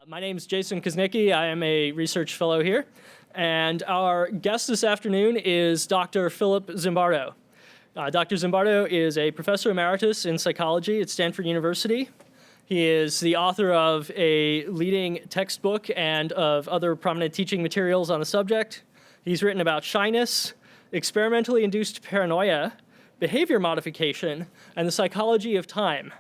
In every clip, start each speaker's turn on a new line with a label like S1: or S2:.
S1: My name is Jason Kuznicki. I am a research fellow here. And our guest this afternoon is Dr. Philip Zimbardo. Dr. Zimbardo is a professor emeritus in psychology at Stanford University. He is the author of a leading textbook and of other prominent teaching materials on the subject. He's written about shyness, experimentally induced paranoia, behavior modification, and the psychology of time.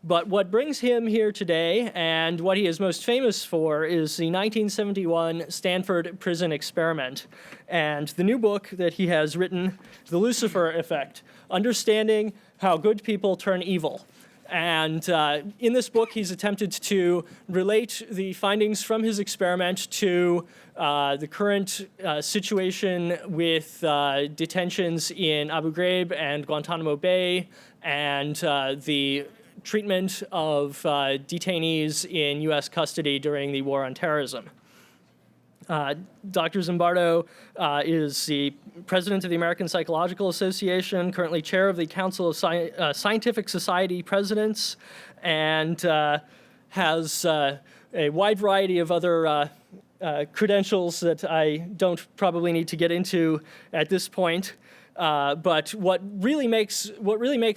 S1: But what brings him here today, and what he is most famous for, is the 1971 Stanford Prison Experiment, and the new book that he has written, The Lucifer Effect, Understanding How Good People Turn Evil. And in this book, he's attempted to relate the findings from his experiment to the current situation with detentions in Abu Ghraib and Guantanamo Bay, and the treatment of detainees in U.S. custody during the war on terrorism. Dr. Zimbardo is the president of the American Psychological Association, currently chair of the Council of Scientific Society Presidents, and has a wide variety of other credentials that I don't probably need to get into at this point. But what really makes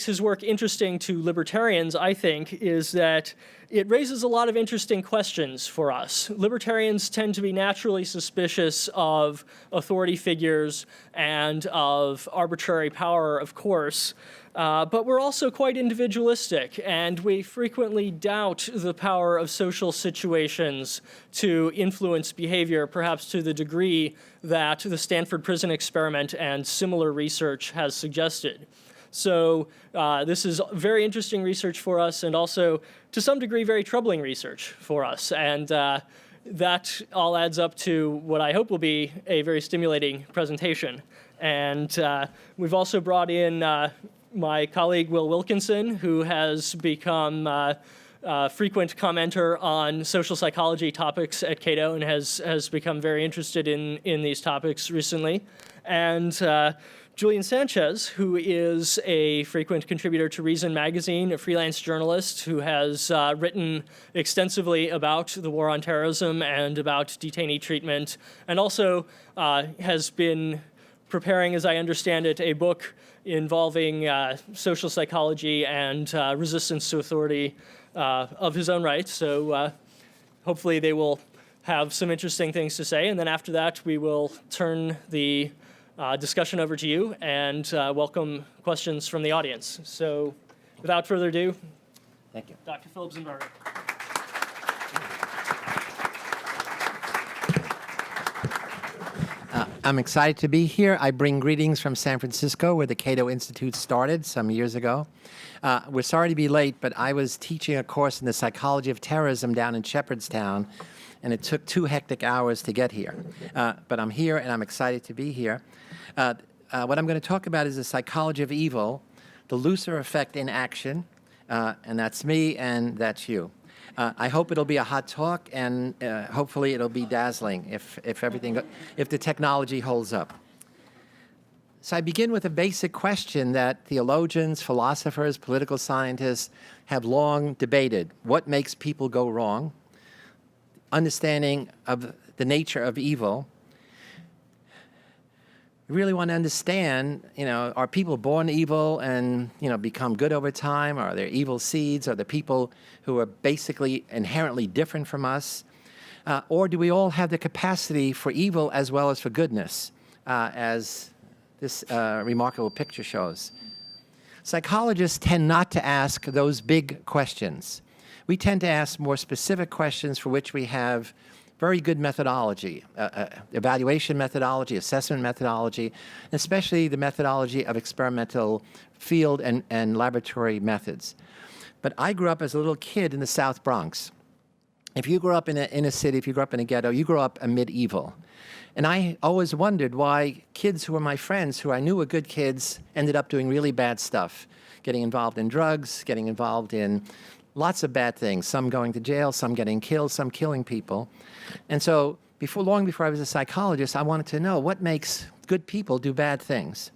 S1: his work interesting to libertarians, I think, is that it raises a lot of interesting questions for us. Libertarians tend to be naturally suspicious of authority figures and of arbitrary power, of course, but we're also quite individualistic, and we frequently doubt the power of social situations to influence behavior, perhaps to the degree that the Stanford Prison Experiment and similar research has suggested. So this is very interesting research for us, and also, to some degree, very troubling research for us. And that all adds up to what I hope will be a very stimulating presentation. And we've also brought in my colleague, Will Wilkinson, who has become a frequent commenter on social psychology topics at Cato and has become very interested in these topics recently. And Julian Sanchez, who is a frequent contributor to Reason magazine, a freelance journalist who has written extensively about the war on terrorism and about detainee treatment, and also has been preparing, as I understand it, a book involving social psychology and resistance to authority of his own right. So hopefully they will have some interesting things to say. And then after that, we will turn the discussion over to you and welcome questions from the audience. So without further ado,
S2: thank you.
S1: Dr. Philip Zimbardo.
S2: I'm excited to be here. I bring greetings from San Francisco, where the Cato Institute started some years ago. We're sorry to be late, but I was teaching a course in the psychology of terrorism down in Shepherdstown, and it took 2 hectic hours to get here. But I'm here, and I'm excited to be here. What I'm going to talk about is the psychology of evil, the Lucifer Effect in action, and that's me, and that's you. I hope it'll be a hot talk, and hopefully it'll be dazzling if the technology holds up. So I begin with a basic question that theologians, philosophers, political scientists have long debated. What makes people go wrong? Understanding of the nature of evil. We really want to understand, are people born evil and, become good over time? Are there evil seeds? Are there people who are basically inherently different from us? Or do we all have the capacity for evil as well as for goodness, as this remarkable picture shows? Psychologists tend not to ask those big questions. We tend to ask more specific questions for which we have very good methodology, evaluation methodology, assessment methodology, especially the methodology of experimental field and laboratory methods. But I grew up as a little kid in the South Bronx. If you grew up in a city, if you grew up in a ghetto, you grew up amid evil. And I always wondered why kids who were my friends, who I knew were good kids, ended up doing really bad stuff, getting involved in drugs, getting involved in lots of bad things, some going to jail, some getting killed, some killing people. And so long before I was a psychologist, I wanted to know what makes good people do bad things.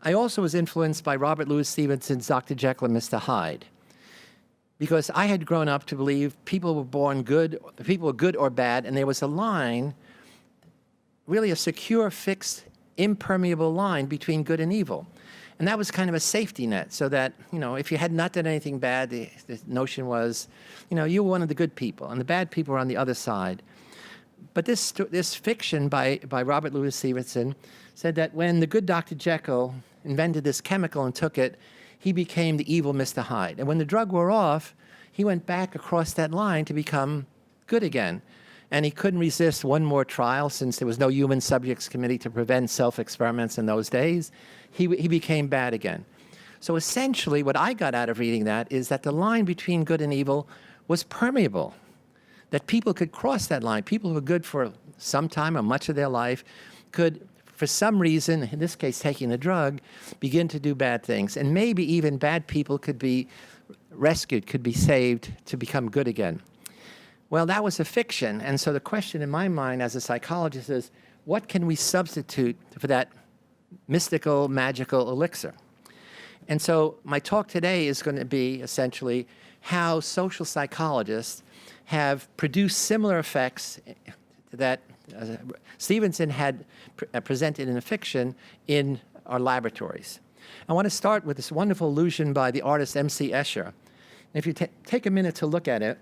S2: I also was influenced by Robert Louis Stevenson's Dr. Jekyll and Mr. Hyde. because I had grown up to believe people were born good, people were good or bad, and there was a line, really a secure, fixed, impermeable line between good and evil. And that was kind of a safety net, so that, if you had not done anything bad, the notion was, you were one of the good people, and the bad people were on the other side. But this fiction by Robert Louis Stevenson said that when the good Dr. Jekyll invented this chemical and took it, he became the evil Mr. Hyde. And when the drug wore off, he went back across that line to become good again. And he couldn't resist one more trial, since there was no human subjects committee to prevent self-experiments in those days. He became bad again. So essentially, what I got out of reading that is that the line between good and evil was permeable, that people could cross that line. People who were good for some time or much of their life could, for some reason, in this case taking the drug, begin to do bad things. And maybe even bad people could be rescued, could be saved to become good again. Well, that was a fiction. And so the question in my mind as a psychologist is, what can we substitute for that mystical, magical elixir? And so my talk today is going to be essentially how social psychologists have produced similar effects that Stevenson had presented in a fiction in our laboratories. I want to start with this wonderful illusion by the artist M.C. Escher. If you take a minute to look at it,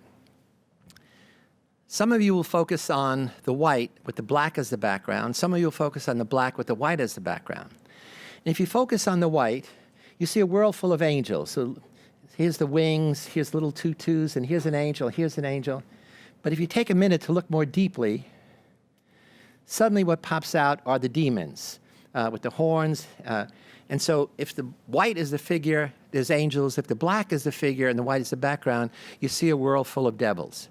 S2: some of you will focus on the white with the black as the background. Some of you will focus on the black with the white as the background. And if you focus on the white, you see a world full of angels. So here's the wings, here's little tutus, and here's an angel, here's an angel. But if you take a minute to look more deeply, suddenly what pops out are the demons with the horns. And so if the white is the figure, there's angels. If the black is the figure and the white is the background, you see a world full of devils.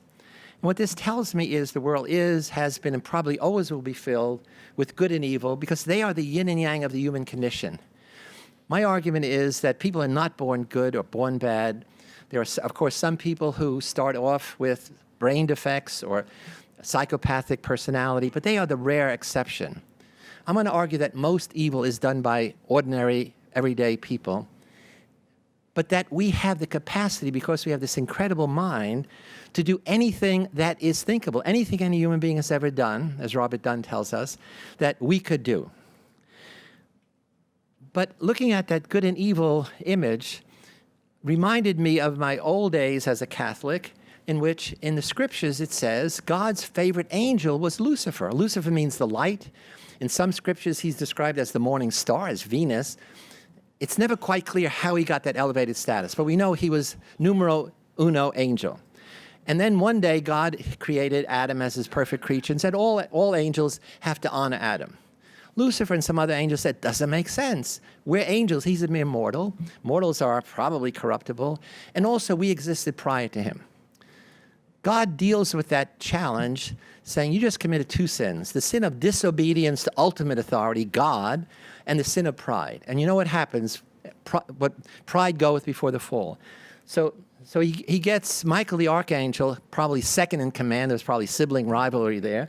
S2: And what this tells me is the world has been, and probably always will be filled with good and evil, because they are the yin and yang of the human condition. My argument is that people are not born good or born bad. There are, of course, some people who start off with brain defects or psychopathic personality, but they are the rare exception. I'm going to argue that most evil is done by ordinary, everyday people, but that we have the capacity, because we have this incredible mind, to do anything that is thinkable, anything any human being has ever done, as Robert Dunn tells us, that we could do. But looking at that good and evil image reminded me of my old days as a Catholic, in which in the scriptures it says God's favorite angel was Lucifer. Lucifer means the light. In some scriptures he's described as the morning star, as Venus. It's never quite clear how he got that elevated status, but we know he was numero uno angel. And then one day God created Adam as his perfect creature and said all angels have to honor Adam. Lucifer and some other angels said, doesn't make sense. We're angels, he's a mere mortal. Mortals are probably corruptible. And also we existed prior to him. God deals with that challenge, saying you just committed two sins: the sin of disobedience to ultimate authority, God, and the sin of pride. And you know what happens? Pride goeth before the fall. So he gets Michael the archangel, probably second in command, there's probably sibling rivalry there,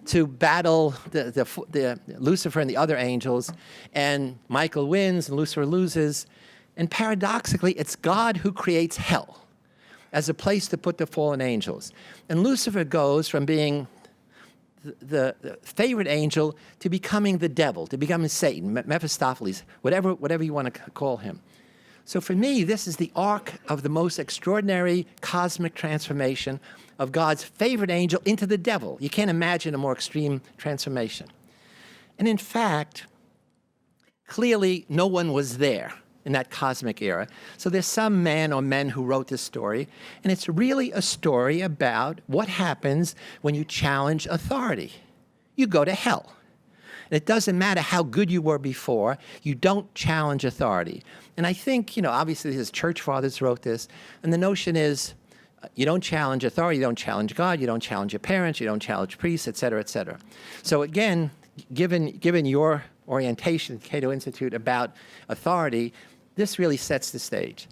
S2: to battle the Lucifer and the other angels. And Michael wins and Lucifer loses. And paradoxically, it's God who creates hell as a place to put the fallen angels. And Lucifer goes from being the favorite angel to becoming the devil, to becoming Satan, Mephistopheles, whatever you want to call him. So for me, this is the arc of the most extraordinary cosmic transformation of God's favorite angel into the devil. You can't imagine a more extreme transformation. And in fact, clearly no one was there in that cosmic era. So there's some man or men who wrote this story, and it's really a story about what happens when you challenge authority. You go to hell. And it doesn't matter how good you were before, you don't challenge authority. And I think, obviously his church fathers wrote this, and the notion is you don't challenge authority, you don't challenge God, you don't challenge your parents, you don't challenge priests, et cetera, et cetera. So again, given your orientation at Cato Institute about authority, this really sets the stage.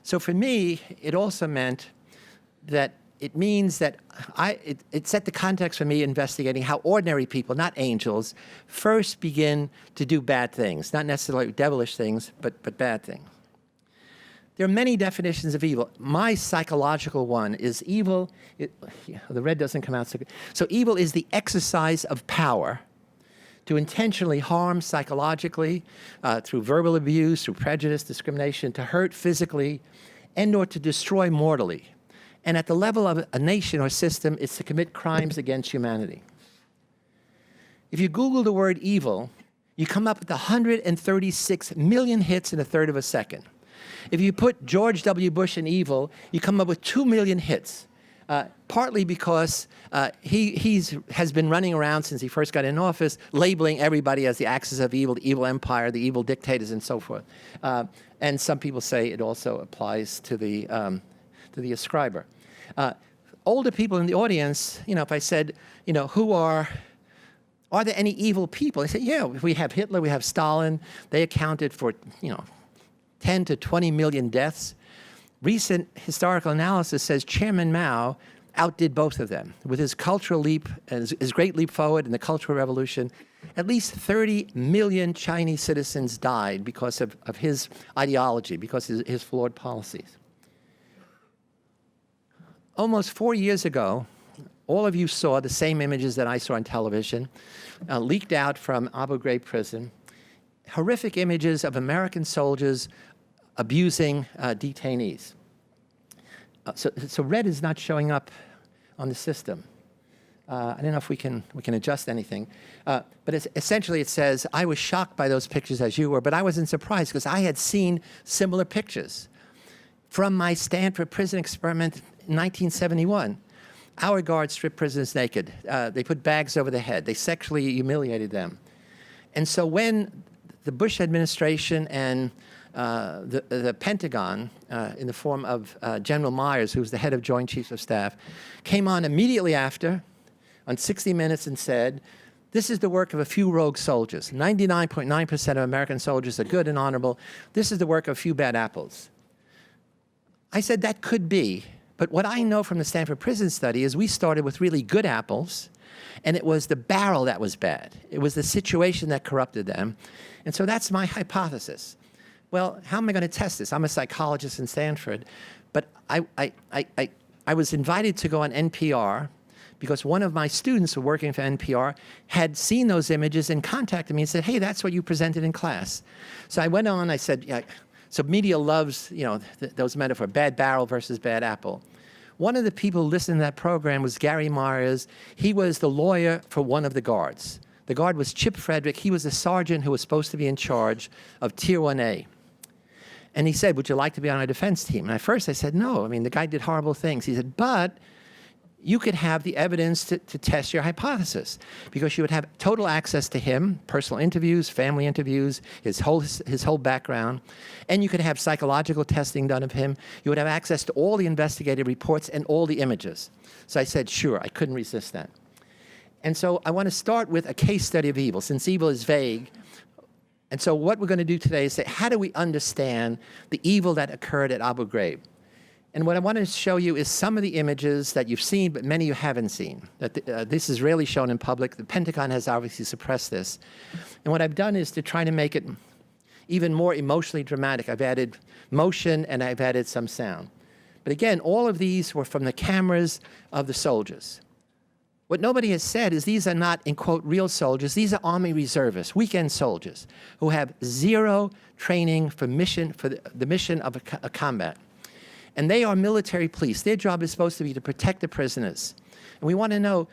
S2: So for me, it also meant that it means that it set the context for me investigating how ordinary people, not angels, first begin to do bad things, not necessarily devilish things, but bad things. there are many definitions of evil. My psychological one is evil. The red doesn't come out so good. So evil is the exercise of power to intentionally harm psychologically through verbal abuse, through prejudice, discrimination, to hurt physically, and or to destroy mortally. And at the level of a nation or system, it's to commit crimes against humanity. If you Google the word evil, you come up with 136 million hits in a third of a second. If you put George W. Bush in evil, you come up with 2 million hits, partly because he has been running around since he first got in office, labeling everybody as the axis of evil, the evil empire, the evil dictators, and so forth. And some people say it also applies to the ascriber. Older people in the audience, if I said, are there any evil people? I said, yeah, we have Hitler, we have Stalin. They accounted for, 10 to 20 million deaths. Recent historical analysis says Chairman Mao outdid both of them. With his cultural leap, and his great leap forward in the Cultural Revolution, at least 30 million Chinese citizens died because of his ideology, because of his flawed policies. Almost 4 years ago, all of you saw the same images that I saw on television, leaked out from Abu Ghraib prison, horrific images of American soldiers abusing detainees. So red is not showing up on the system. I don't know if we can adjust anything. But essentially it says, I was shocked by those pictures as you were, but I wasn't surprised because I had seen similar pictures from my Stanford Prison Experiment in 1971. Our guards stripped prisoners naked. They put bags over their head. They sexually humiliated them. And so when the Bush administration and the Pentagon, in the form of General Myers, who was the head of Joint Chiefs of Staff, came on immediately after on 60 Minutes and said, this is the work of a few rogue soldiers. 99.9% of American soldiers are good and honorable. This is the work of a few bad apples. I said that could be, but what I know from the Stanford Prison study is we started with really good apples, and it was the barrel that was bad. It was the situation that corrupted them. And so that's my hypothesis. Well, how am I going to test this? I'm a psychologist in Stanford, but I was invited to go on NPR because one of my students who were working for NPR had seen those images and contacted me and said, hey, that's what you presented in class. So I went on, I said, yeah, so media loves, those metaphors, bad barrel versus bad apple. One of the people listening to that program was Gary Myers. He was the lawyer for one of the guards. The guard was Chip Frederick. He was the sergeant who was supposed to be in charge of Tier 1A. And he said, would you like to be on our defense team? And at first I said, no. I mean, the guy did horrible things. He said, but you could have the evidence to test your hypothesis because you would have total access to him, personal interviews, family interviews, his whole background, and you could have psychological testing done of him. You would have access to all the investigative reports and all the images. So I said, sure, I couldn't resist that. And so I want to start with a case study of evil, since evil is vague. And so what we're going to do today is say, how do we understand the evil that occurred at Abu Ghraib? And what I want to show you is some of the images that you've seen, but many you haven't seen. This is rarely shown in public. The Pentagon has obviously suppressed this. And what I've done is to try to make it even more emotionally dramatic. I've added motion and I've added some sound. But again, all of these were from the cameras of the soldiers. What nobody has said is these are not, in quote, real soldiers. These are Army reservists, weekend soldiers, who have zero training for the mission of a combat. And they are military police. Their job is supposed to be to protect the prisoners. And we want to know,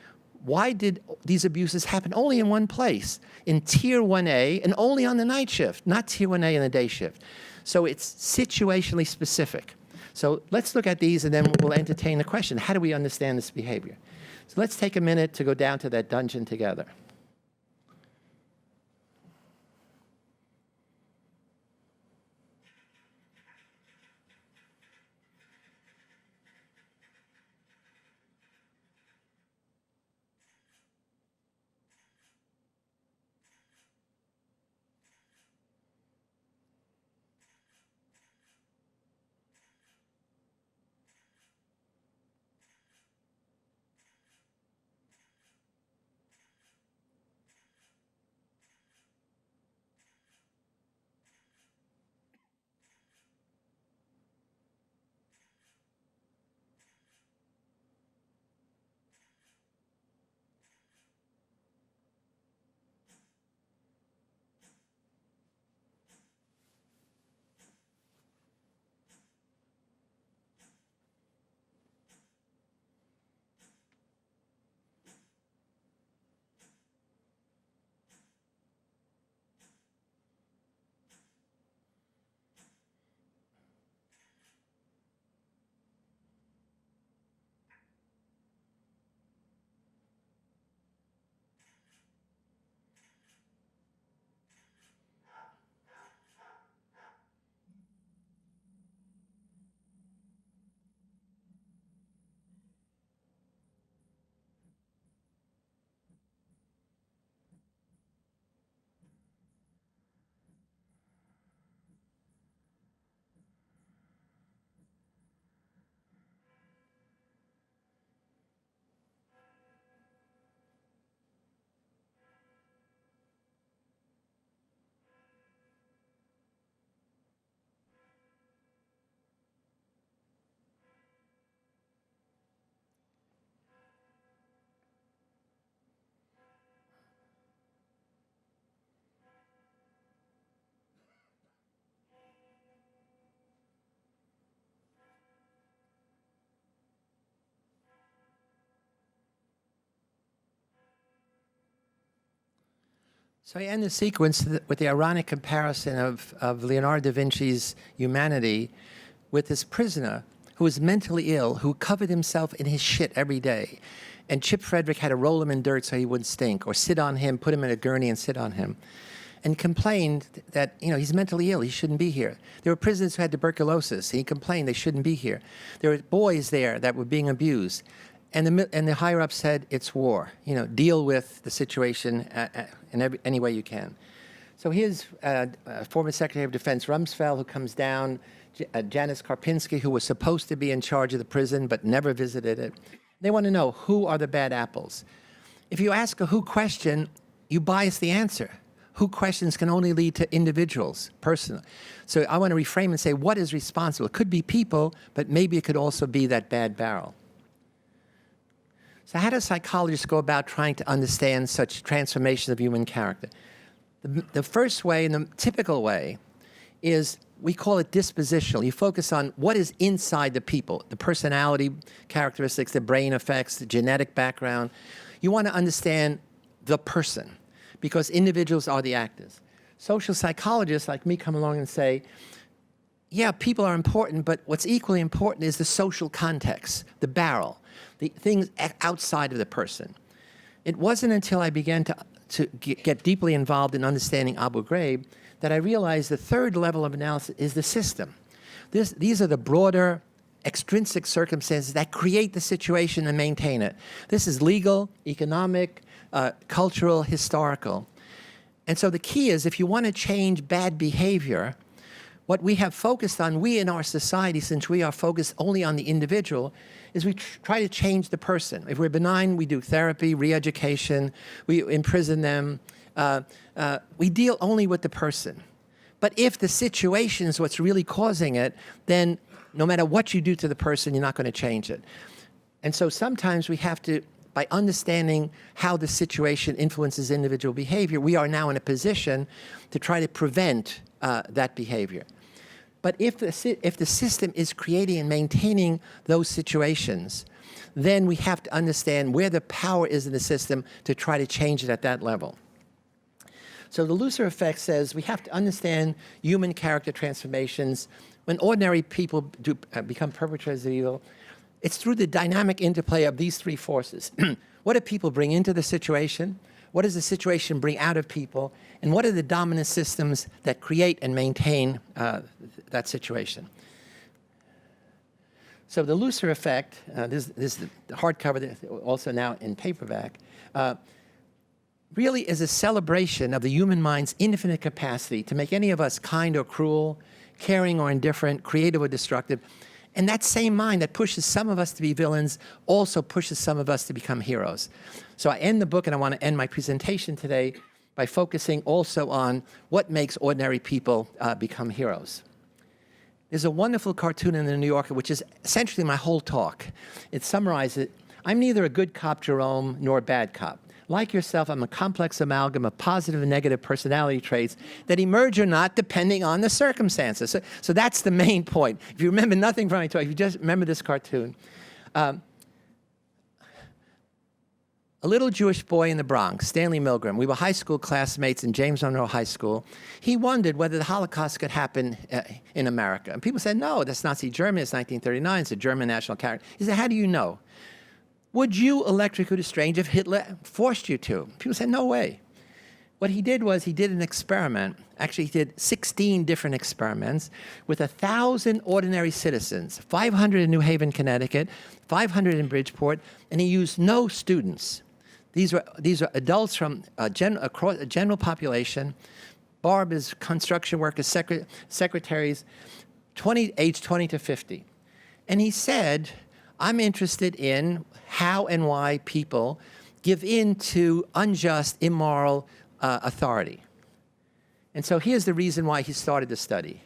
S2: why did these abuses happen only in one place, in Tier 1A, and only on the night shift, not Tier 1A in the day shift? So it's situationally specific. So let's look at these, and then we'll entertain the question, how do we understand this behavior? So let's take a minute to go down to that dungeon together. So I end the sequence with the ironic comparison of Leonardo da Vinci's humanity with this prisoner who was mentally ill, who covered himself in his shit every day. And Chip Frederick had to roll him in dirt so he wouldn't stink, or sit on him, put him in a gurney and sit on him, and complained that, he's mentally ill, he shouldn't be here. There were prisoners who had tuberculosis. He complained they shouldn't be here. There were boys there that were being abused. And the higher-ups said, it's war. Deal with the situation in any way you can. So here's former Secretary of Defense Rumsfeld, who comes down, Janice Karpinski, who was supposed to be in charge of the prison but never visited it. They want to know, who are the bad apples? If you ask a who question, you bias the answer. Who questions can only lead to individuals, personal. So I want to reframe and say, what is responsible? It could be people, but maybe it could also be that bad barrel. So how does psychologists go about trying to understand such transformations of human character? The first way, and the typical way, is we call it dispositional. You focus on what is inside the people, the personality characteristics, the brain effects, the genetic background. You want to understand the person, because individuals are the actors. Social psychologists like me come along and say, yeah, people are important, but what's equally important is the social context, the barrel, the things outside of the person. It wasn't until I began to get deeply involved in understanding Abu Ghraib that I realized the third level of analysis is the system. These are the broader extrinsic circumstances that create the situation and maintain it. This is legal, economic, cultural, historical. And so the key is, if you want to change bad behavior, what we have focused on, we in our society, since we are focused only on the individual, is we try to change the person. If we're benign, we do therapy, re-education, we imprison them. We deal only with the person. But if the situation is what's really causing it, then no matter what you do to the person, you're not going to change it. And so sometimes we have to, by understanding how the situation influences individual behavior, we are now in a position to try to prevent that behavior. But if the system is creating and maintaining those situations, then we have to understand where the power is in the system to try to change it at that level. So the Lucifer Effect says we have to understand human character transformations. When ordinary people become perpetrators of evil, it's through the dynamic interplay of these three forces. What do people bring into the situation? What does the situation bring out of people? And what are the dominant systems that create and maintain that situation? So the Lucifer Effect, this is the hardcover, also now in paperback, really is a celebration of the human mind's infinite capacity to make any of us kind or cruel, caring or indifferent, creative or destructive. And that same mind that pushes some of us to be villains also pushes some of us to become heroes. So I end the book, and I want to end my presentation today by focusing also on what makes ordinary people become heroes. There's a wonderful cartoon in the New Yorker, which is essentially my whole talk. It summarizes it. I'm neither a good cop, Jerome, nor a bad cop. Like yourself, I'm a complex amalgam of positive and negative personality traits that emerge or not depending on the circumstances. So that's the main point. If you remember nothing from my talk, if you just remember this cartoon. A little Jewish boy in the Bronx, Stanley Milgram, we were high school classmates in James Monroe High School. He wondered whether the Holocaust could happen in America. And people said, no, that's Nazi Germany, it's 1939, it's a German national character. He said, how do you know? Would you electrocute a stranger if Hitler forced you to? People said, no way. What he did was he did an experiment. Actually, he did 16 different experiments with 1,000 ordinary citizens, 500 in New Haven, Connecticut, 500 in Bridgeport, and he used no students. These are adults from across a general population, barbers, construction workers, secretaries, aged 20 to 50. And he said, I'm interested in how and why people give in to unjust, immoral authority. And so here's the reason why he started the study.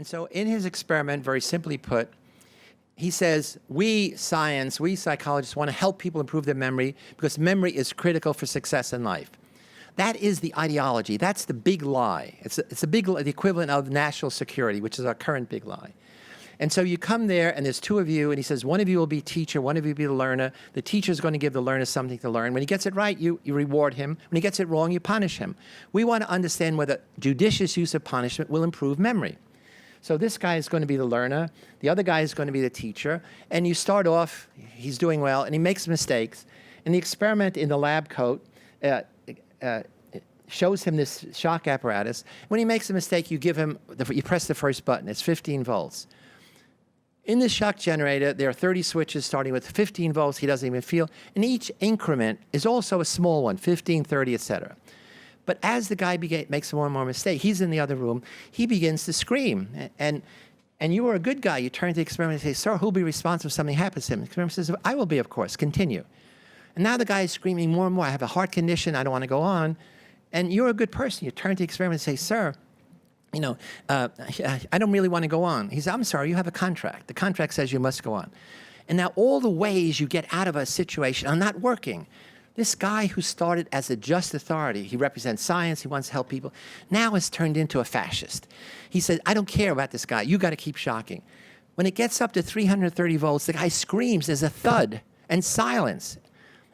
S2: And so in his experiment, very simply put, he says, we psychologists want to help people improve their memory because memory is critical for success in life. That is the ideology. That's the big lie. It's the equivalent of national security, which is our current big lie. And so you come there, and there's two of you, and he says, one of you will be teacher, one of you will be the learner. The teacher is going to give the learner something to learn. When he gets it right, you reward him. When he gets it wrong, you punish him. We want to understand whether judicious use of punishment will improve memory. So this guy is going to be the learner. The other guy is going to be the teacher. And you start off, he's doing well, and he makes mistakes. And the experiment in the lab coat shows him this shock apparatus. When he makes a mistake, you press the first button. It's 15 volts. In this shock generator, there are 30 switches starting with 15 volts he doesn't even feel. And each increment is also a small one, 15, 30, etc. But as the guy makes more and more mistakes, he's in the other room, he begins to scream. And you are a good guy. You turn to the experiment and say, sir, who'll be responsible if something happens to him? The experiment says, I will be, of course. Continue. And now the guy is screaming more and more. I have a heart condition. I don't want to go on. And you're a good person. You turn to the experiment and say, sir, I don't really want to go on. He says, I'm sorry, you have a contract. The contract says you must go on. And now all the ways you get out of a situation are not working. This guy who started as a just authority, he represents science, he wants to help people, now has turned into a fascist. He said, I don't care about this guy. You got to keep shocking. When it gets up to 330 volts, the guy screams. There's a thud and silence.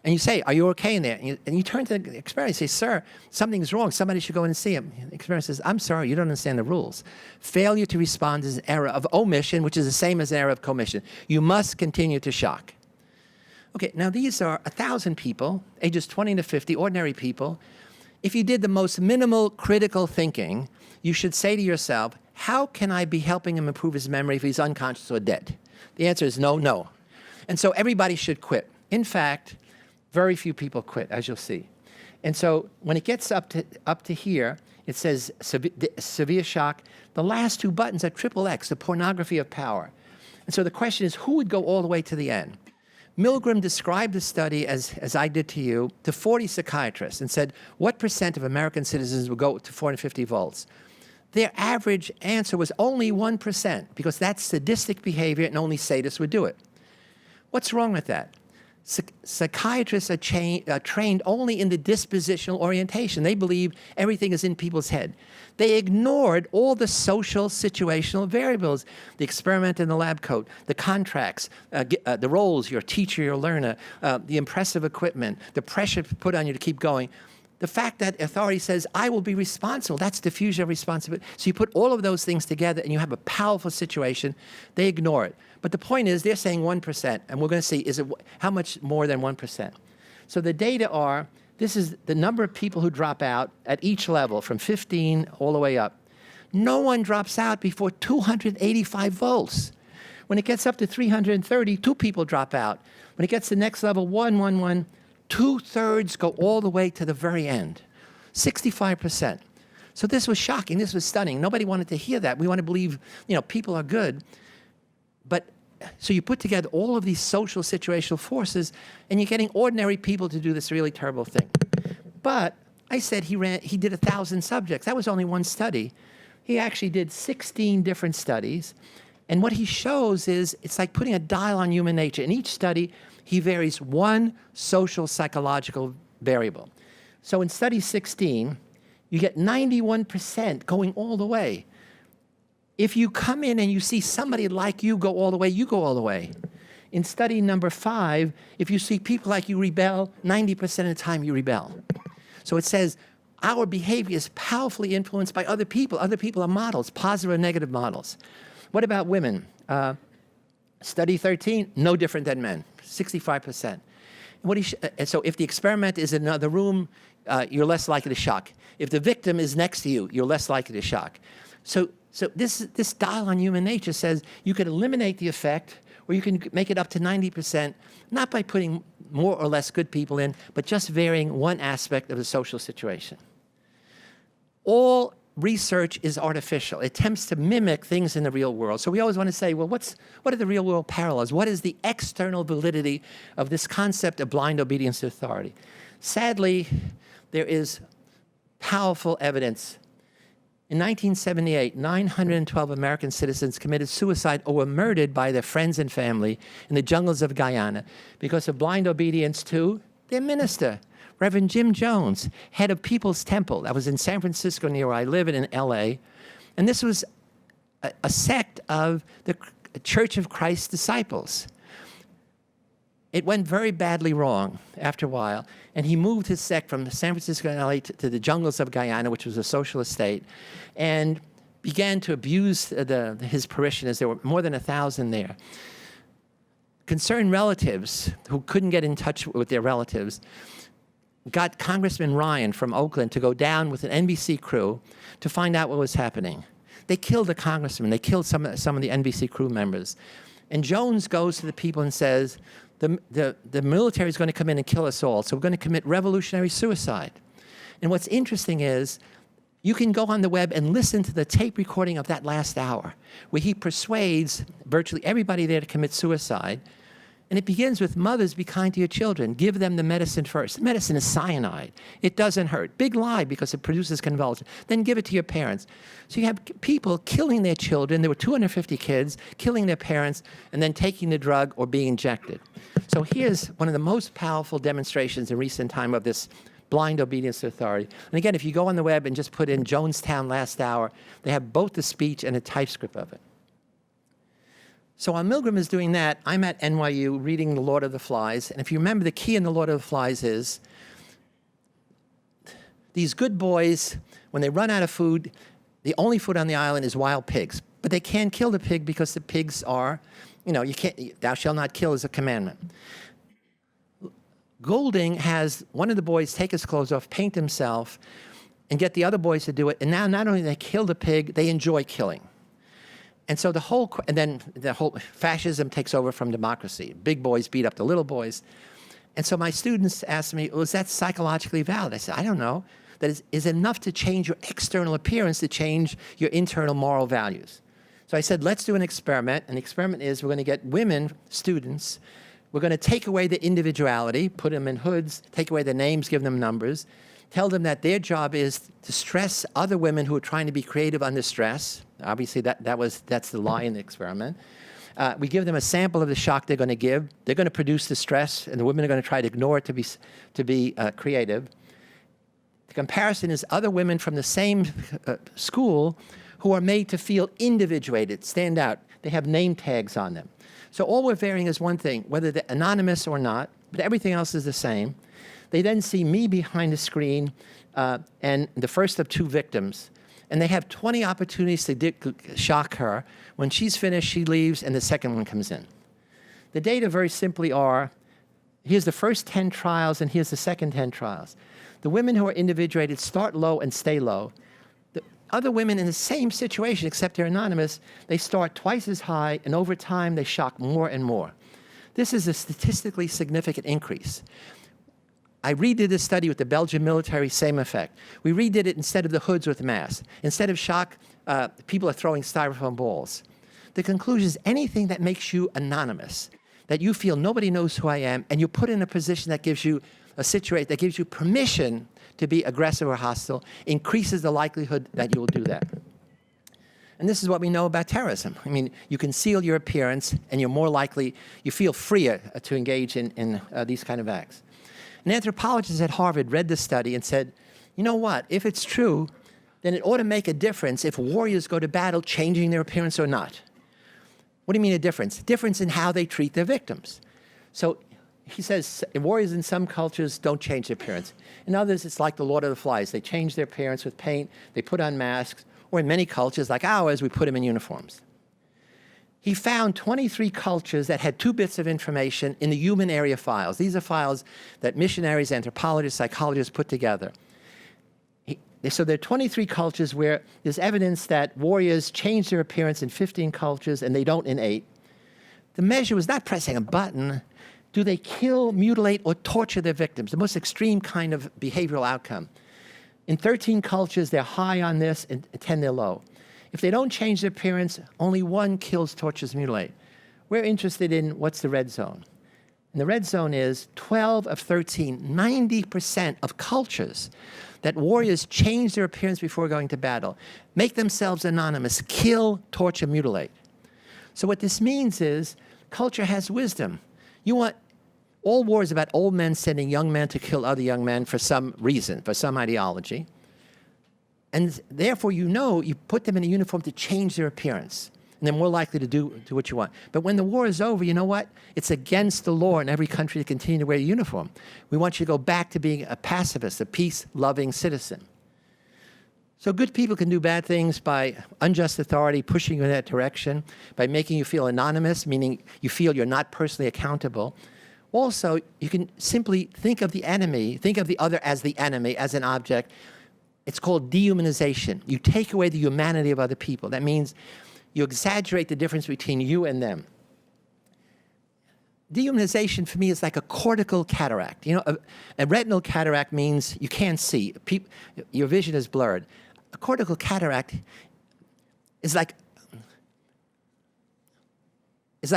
S2: And you say, are you okay in there? And you turn to the experiment and say, sir, something's wrong. Somebody should go in and see him. The experiment says, I'm sorry, you don't understand the rules. Failure to respond is an error of omission, which is the same as an error of commission. You must continue to shock. Okay, now these are 1,000 people, ages 20 to 50, ordinary people. If you did the most minimal critical thinking, you should say to yourself, how can I be helping him improve his memory if he's unconscious or dead? The answer is no, no. And so everybody should quit. In fact, very few people quit, as you'll see. And so when it gets up to here, it says severe shock. The last two buttons are XXX, the pornography of power. And so the question is, who would go all the way to the end? Milgram described the study, as I did to you, to 40 psychiatrists and said, what % of American citizens would go to 450 volts? Their average answer was only 1%, because that's sadistic behavior and only sadists would do it. What's wrong with that? Psychiatrists are trained only in the dispositional orientation. They believe everything is in people's head. They ignored all the social situational variables, the experiment in the lab coat, the contracts, the roles, your teacher, your learner, the impressive equipment, the pressure put on you to keep going. The fact that authority says, I will be responsible, that's diffusion of responsibility. So you put all of those things together and you have a powerful situation. They ignore it. But the point is, they're saying 1%, and we're going to see, how much more than 1%? So the data are, this is the number of people who drop out at each level, from 15 all the way up. No one drops out before 285 volts. When it gets up to 330, 2 people drop out. When it gets to the next level, 111, 2/3 go all the way to the very end, 65%. So this was shocking. This was stunning. Nobody wanted to hear that. We want to believe, people are good. But so you put together all of these social situational forces, and you're getting ordinary people to do this really terrible thing. But I said he did 1,000 subjects. That was only one study. He actually did 16 different studies. And what he shows is it's like putting a dial on human nature. In each study, he varies one social psychological variable. So in study 16, you get 91% going all the way. If you come in and you see somebody like you go all the way, you go all the way. In study number 5, if you see people like you rebel, 90% of the time you rebel. So it says our behavior is powerfully influenced by other people. Other people are models, positive or negative models. What about women? Study 13, no different than men, 65%. And so if the experiment is in another room, you're less likely to shock. If the victim is next to you, you're less likely to shock. So this dial on human nature says you can eliminate the effect, or you can make it up to 90%, not by putting more or less good people in, but just varying one aspect of the social situation. All research is artificial. It attempts to mimic things in the real world. So we always want to say, well, what are the real world parallels? What is the external validity of this concept of blind obedience to authority? Sadly, there is powerful evidence In 1978, 912 American citizens committed suicide or were murdered by their friends and family in the jungles of Guyana because of blind obedience to their minister, Reverend Jim Jones, head of People's Temple. That was in San Francisco, near where I live, and in L.A. And this was a sect of the Church of Christ's disciples. It went very badly wrong after a while, and he moved his sect from San Francisco and LA to the jungles of Guyana, which was a socialist state, and began to abuse his parishioners. There were more than 1,000 there. Concerned relatives who couldn't get in touch with their relatives got Congressman Ryan from Oakland to go down with an NBC crew to find out what was happening. They killed the congressman. They killed some of the NBC crew members. And Jones goes to the people and says, the military is going to come in and kill us all, so we're going to commit revolutionary suicide. And what's interesting is you can go on the web and listen to the tape recording of that last hour, where he persuades virtually everybody there to commit suicide. And it begins with, mothers, be kind to your children. Give them the medicine first. The medicine is cyanide. It doesn't hurt. Big lie, because it produces convulsions. Then give it to your parents. So you have people killing their children. There were 250 kids killing their parents and then taking the drug or being injected. So here's one of the most powerful demonstrations in recent time of this blind obedience to authority. And again, if you go on the web and just put in Jonestown last hour, they have both the speech and a typescript of it. So while Milgram is doing that, I'm at NYU reading The Lord of the Flies. And if you remember, the key in The Lord of the Flies is these good boys, when they run out of food, the only food on the island is wild pigs. But they can't kill the pig because the pigs are, you can't, thou shalt not kill is a commandment. Golding has one of the boys take his clothes off, paint himself, and get the other boys to do it. And now not only do they kill the pig, they enjoy killing. And so the whole fascism takes over from democracy. Big boys beat up the little boys. And so my students asked me, well, is that psychologically valid? I said, I don't know. That is enough to change your external appearance to change your internal moral values. So I said, let's do an experiment. And the experiment is we're going to get women students. We're going to take away the individuality, put them in hoods, take away their names, give them numbers, tell them that their job is to stress other women who are trying to be creative under stress. Obviously, that's the lie in the experiment. We give them a sample of the shock they're going to give. They're going to produce the stress, and the women are going to try to ignore it to be creative. The comparison is other women from the same school who are made to feel individuated, stand out. They have name tags on them. So all we're varying is one thing, whether they're anonymous or not, but everything else is the same. They then see me behind the screen and the first of two victims. And they have 20 opportunities to shock her. When she's finished, she leaves, and the second one comes in. The data very simply are, here's the first 10 trials, and here's the second 10 trials. The women who are individuated start low and stay low. The other women in the same situation, except they're anonymous, they start twice as high, and over time, they shock more and more. This is a statistically significant increase. I redid this study with the Belgian military, same effect. We redid it instead of the hoods with masks. Instead of shock, people are throwing styrofoam balls. The conclusion is anything that makes you anonymous, that you feel nobody knows who I am, and you put in a position that gives you a situation, that gives you permission to be aggressive or hostile, increases the likelihood that you will do that. And this is what we know about terrorism. I mean, you conceal your appearance, and you're more likely, you feel freer to engage in these kind of acts. An anthropologist at Harvard read this study and said, you know what, if it's true, then it ought to make a difference if warriors go to battle changing their appearance or not. What do you mean a difference? Difference in how they treat their victims. So he says warriors in some cultures don't change their appearance. In others, it's like the Lord of the Flies. They change their appearance with paint, they put on masks, or in many cultures like ours, we put them in uniforms. He found 23 cultures that had 2 bits of information in the human area files. These are files that missionaries, anthropologists, psychologists put together. So there are 23 cultures where there's evidence that warriors change their appearance in 15 cultures and they don't in 8. The measure was not pressing a button. Do they kill, mutilate, or torture their victims? The most extreme kind of behavioral outcome. In 13 cultures, they're high on this, and 10 they're low. If they don't change their appearance, only 1 kills, tortures, mutilate. We're interested in what's the red zone. And the red zone is 12 of 13, 90% of cultures that warriors change their appearance before going to battle, make themselves anonymous, kill, torture, mutilate. So what this means is culture has wisdom. All wars about old men sending young men to kill other young men for some reason, for some ideology. And therefore, you put them in a uniform to change their appearance. And they're more likely to do what you want. But when the war is over, you know what? It's against the law in every country to continue to wear a uniform. We want you to go back to being a pacifist, a peace-loving citizen. So good people can do bad things by unjust authority, pushing you in that direction, by making you feel anonymous, meaning you feel you're not personally accountable. Also, you can simply think of the enemy, think of the other as the enemy, as an object. It's called dehumanization. You take away the humanity of other people. That means you exaggerate the difference between you and them. Dehumanization for me is like a cortical cataract. A retinal cataract means you can't see. Your vision is blurred. A cortical cataract is like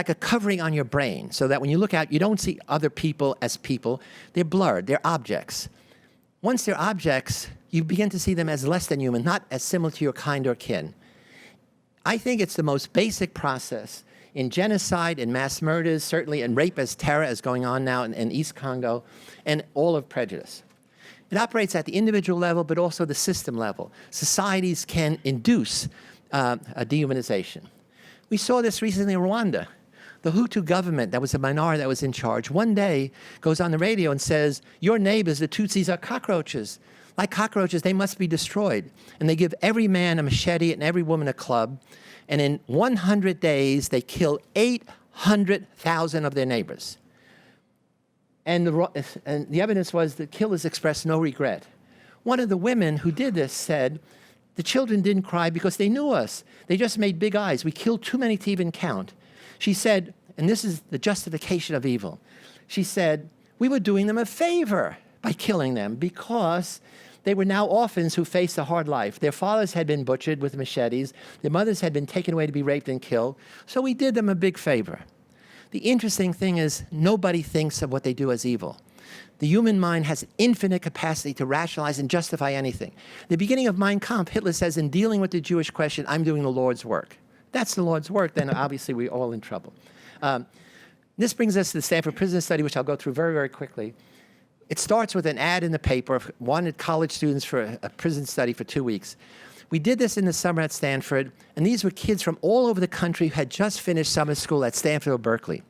S2: a covering on your brain so that when you look out, you don't see other people as people. They're blurred. They're objects. Once they're objects, you begin to see them as less than human, not as similar to your kind or kin. I think it's the most basic process in genocide, in mass murders, certainly in rape as terror as going on now in East Congo, and all of prejudice. It operates at the individual level, but also the system level. Societies can induce a dehumanization. We saw this recently in Rwanda. The Hutu government, that was a minority that was in charge, one day goes on the radio and says, your neighbors, the Tutsis, are cockroaches. Like cockroaches, they must be destroyed. And they give every man a machete and every woman a club. And in 100 days, they kill 800,000 of their neighbors. And the evidence was the killers expressed no regret. One of the women who did this said, the children didn't cry because they knew us. They just made big eyes. We killed too many to even count. She said, and this is the justification of evil, she said, we were doing them a favor by killing them because they were now orphans who faced a hard life. Their fathers had been butchered with machetes. Their mothers had been taken away to be raped and killed. So we did them a big favor. The interesting thing is nobody thinks of what they do as evil. The human mind has infinite capacity to rationalize and justify anything. The beginning of Mein Kampf, Hitler says, in dealing with the Jewish question, I'm doing the Lord's work. That's the Lord's work, then obviously we're all in trouble. This brings us to the Stanford Prison Study, which I'll go through very, very quickly. It starts with an ad in the paper, wanted college students for a prison study for 2 weeks. We did this in the summer at Stanford, and these were kids from all over the country who had just finished summer school at Stanford or Berkeley.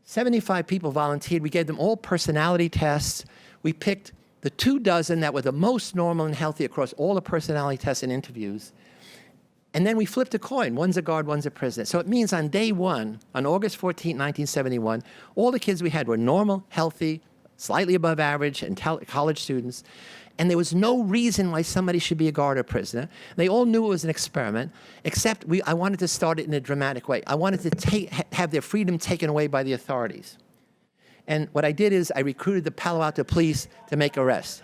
S2: 75 people volunteered. We gave them all personality tests. We picked the 24 that were the most normal and healthy across all the personality tests and interviews. And then we flipped a coin. One's a guard, one's a prisoner. So it means on day one, on August 14, 1971, all the kids we had were normal, healthy, slightly above average, and college students. And there was no reason why somebody should be a guard or prisoner. They all knew it was an experiment, except I wanted to start it in a dramatic way. I wanted to have their freedom taken away by the authorities. And what I did is I recruited the Palo Alto police to make arrests.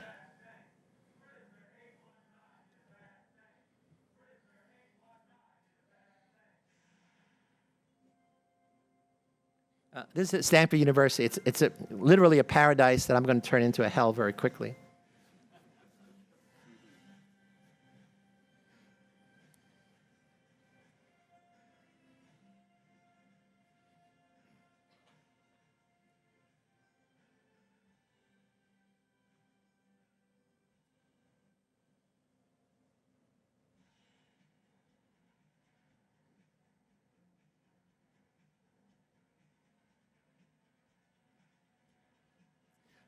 S2: This is at Stanford University. It's literally a paradise that I'm going to turn into a hell very quickly.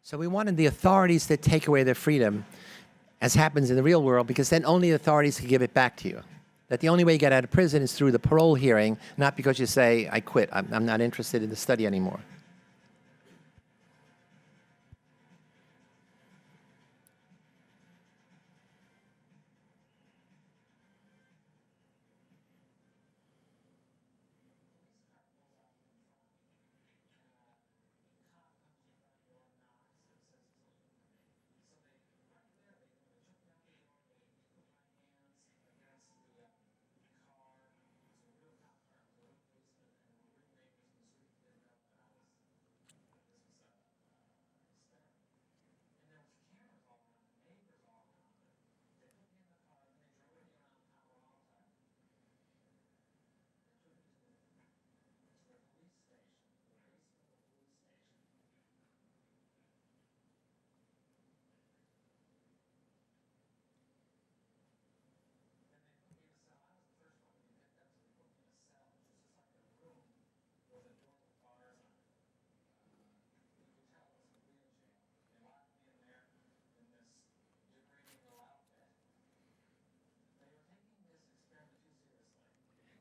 S2: So we wanted the authorities to take away their freedom, as happens in the real world, because then only the authorities can give it back to you. That the only way you get out of prison is through the parole hearing, not because you say, I quit, I'm not interested in the study anymore.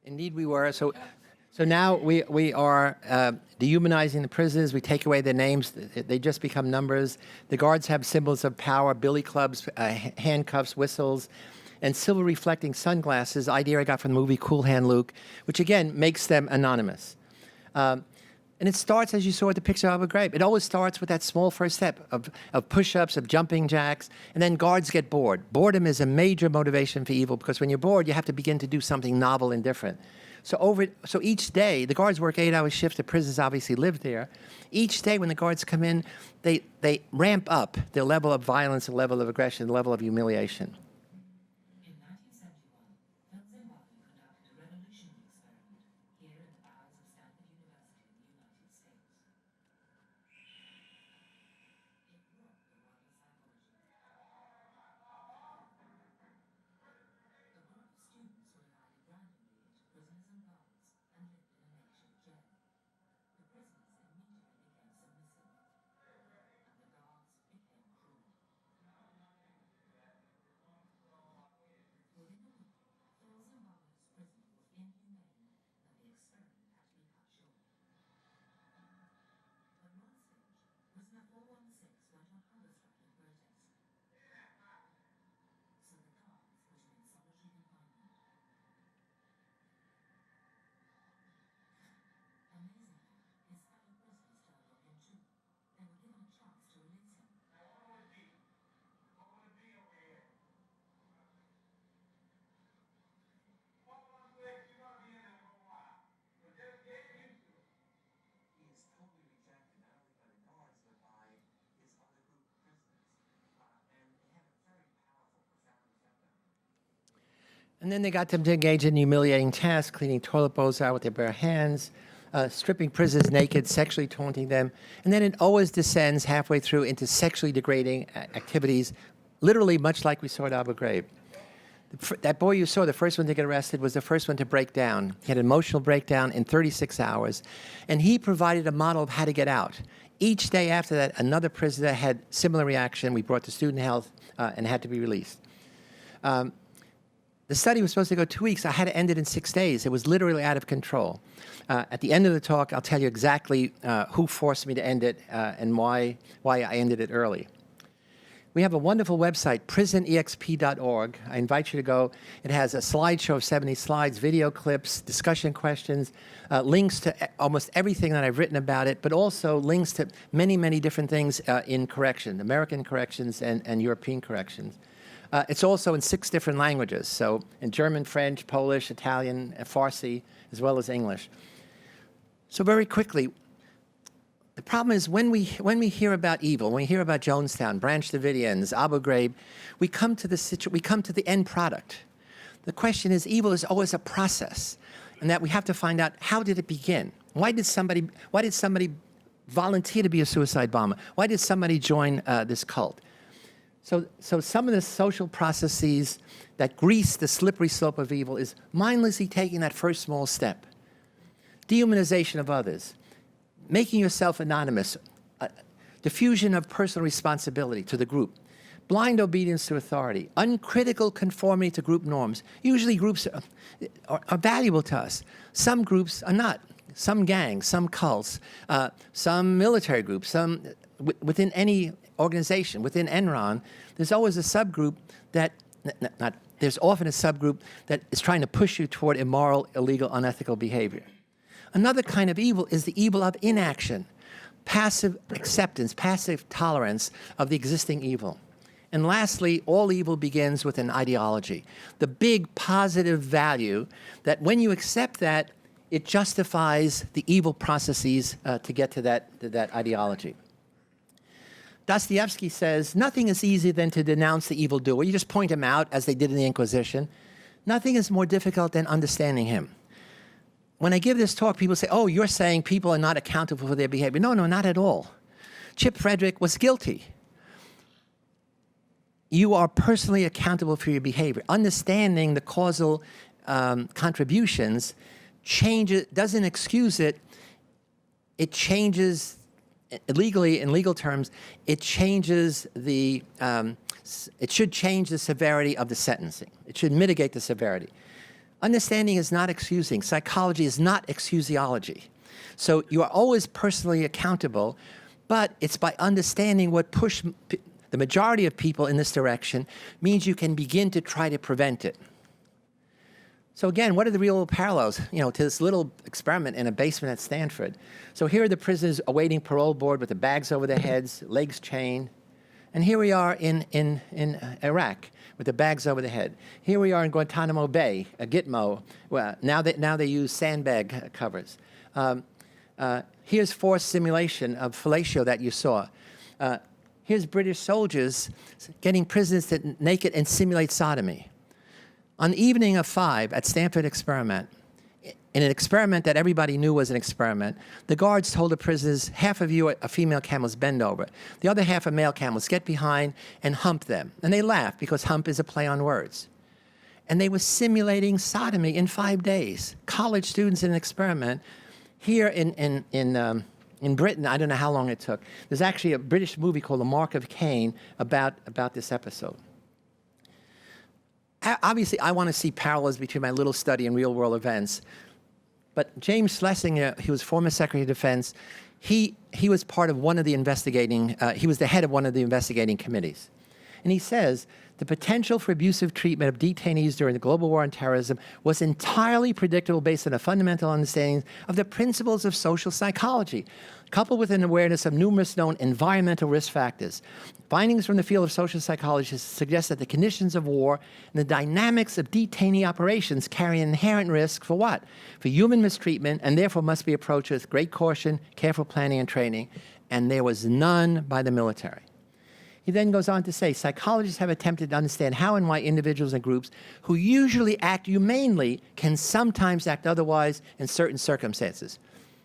S2: Indeed, we were. So now we are dehumanizing the prisoners. We take away their names. They just become numbers. The guards have symbols of power, billy clubs, handcuffs, whistles, and silver reflecting sunglasses, idea I got from the movie Cool Hand Luke, which again makes them anonymous. And it starts, as you saw with the picture of Abu Ghraib. It always starts with that small first step of push-ups, of jumping jacks, and then guards get bored. Boredom is a major motivation for evil, because when you're bored, you have to begin to do something novel and different. So each day, the guards work 8-hour shifts. The prisoners obviously live there. Each day when the guards come in, they ramp up their level of violence, the level of aggression, the level of humiliation.
S3: In 1971, Zimbardo conducted a revolutionary experiment here in the bowels of Stanford University in the United States. It brought the world of psychology. A group of students were divided randomly into prisoners and guards and lived in a makeshift jail. The prisoners immediately became submissive, and the guards became cruel. Within a week, Zimbardo's prison was inhumane, and the experiment had to be cut short. At one stage, prisoner 416 went on hunger strike in protest. So the guards put him in solitary confinement. Amazingly, his fellow prisoners turned on him too. They were given a chance to release him.
S2: He is totally rejected, not only by the guards, but by his other group of prisoners. And it had a very powerful, profound effect on him. And then they got them to engage in humiliating tasks, cleaning toilet bowls out with their bare hands, stripping prisoners naked, sexually taunting them. And then it always descends halfway through into sexually degrading activities, literally much like we saw at Abu Ghraib. That boy you saw, the first one to get arrested, was the first one to break down. He had an emotional breakdown in 36 hours, and he provided a model of how to get out. Each day after that, another prisoner had similar reaction. We brought to student health and had to be released. The study was supposed to go 2 weeks. I had to end it in 6 days. It was literally out of control. At the end of the talk, I'll tell you exactly who forced me to end it and why I ended it early. We have a wonderful website, prisonexp.org. I invite you to go. It has a slideshow of 70 slides, video clips, discussion questions, links to almost everything that I've written about it, but also links to many, many different things in correction, American corrections and European corrections. It's also in 6 different languages, so in German, French, Polish, Italian, Farsi, as well as English. So very quickly, the problem is when we hear about evil, when we hear about Jonestown, Branch Davidians, Abu Ghraib, we come to the end product. The question is, evil is always a process, and that we have to find out, how did it begin? Why did somebody volunteer to be a suicide bomber? Why did somebody join this cult? So some of the social processes that grease the slippery slope of evil is mindlessly taking that first small step. Dehumanization of others, making yourself anonymous, diffusion of personal responsibility to the group, blind obedience to authority, uncritical conformity to group norms. Usually groups are valuable to us. Some groups are not. Some gangs, some cults, some military groups, some within any organization, within Enron, there's always a subgroup that, there's often a subgroup that is trying to push you toward immoral, illegal, unethical behavior. Another kind of evil is the evil of inaction, passive acceptance, passive tolerance of the existing evil. And lastly, all evil begins with an ideology, the big positive value that when you accept that, it justifies the evil processes to get to that ideology. Dostoevsky says, nothing is easier than to denounce the evildoer. You just point him out, as they did in the Inquisition. Nothing is more difficult than understanding him. When I give this talk, people say, oh, you're saying people are not accountable for their behavior. No, not at all. Chip Frederick was guilty. You are personally accountable for your behavior. Understanding the causal contributions doesn't excuse it. It changes, legally, in legal terms, it changes it should change the severity of the sentencing. It should mitigate the severity. Understanding is not excusing. Psychology is not excusiology. So you are always personally accountable, but it's by understanding what pushed the majority of people in this direction means you can begin to try to prevent it. So again, what are the real parallels, to this little experiment in a basement at Stanford? So here are the prisoners awaiting parole board with the bags over their heads, legs chained. And here we are in Iraq with the bags over the head. Here we are in Guantanamo Bay, a Gitmo. Well, now they use sandbag covers. Here's forced simulation of fellatio that you saw. Here's British soldiers getting prisoners to naked and simulate sodomy. On the evening of 5 at Stanford Experiment, in an experiment that everybody knew was an experiment, the guards told the prisoners, half of you are female camels, bend over. The other half are male camels, get behind and hump them. And they laughed because hump is a play on words. And they were simulating sodomy in 5 days. College students in an experiment. Here in Britain, I don't know how long it took. There's actually a British movie called The Mark of Cain about this episode. Obviously, I want to see parallels between my little study and real-world events. But James Schlesinger, he was former Secretary of Defense. He was part of one of the investigating, he was the head of one of the investigating committees. And he says, the potential for abusive treatment of detainees during the global war on terrorism was entirely predictable based on a fundamental understanding of the principles of social psychology, coupled with an awareness of numerous known environmental risk factors. Findings from the field of social psychology suggest that the conditions of war and the dynamics of detainee operations carry an inherent risk for what? For human mistreatment, and therefore must be approached with great caution, careful planning, and training. And there was none by the military. He then goes on to say, psychologists have attempted to understand how and why individuals and groups who usually act humanely can sometimes act otherwise in certain circumstances.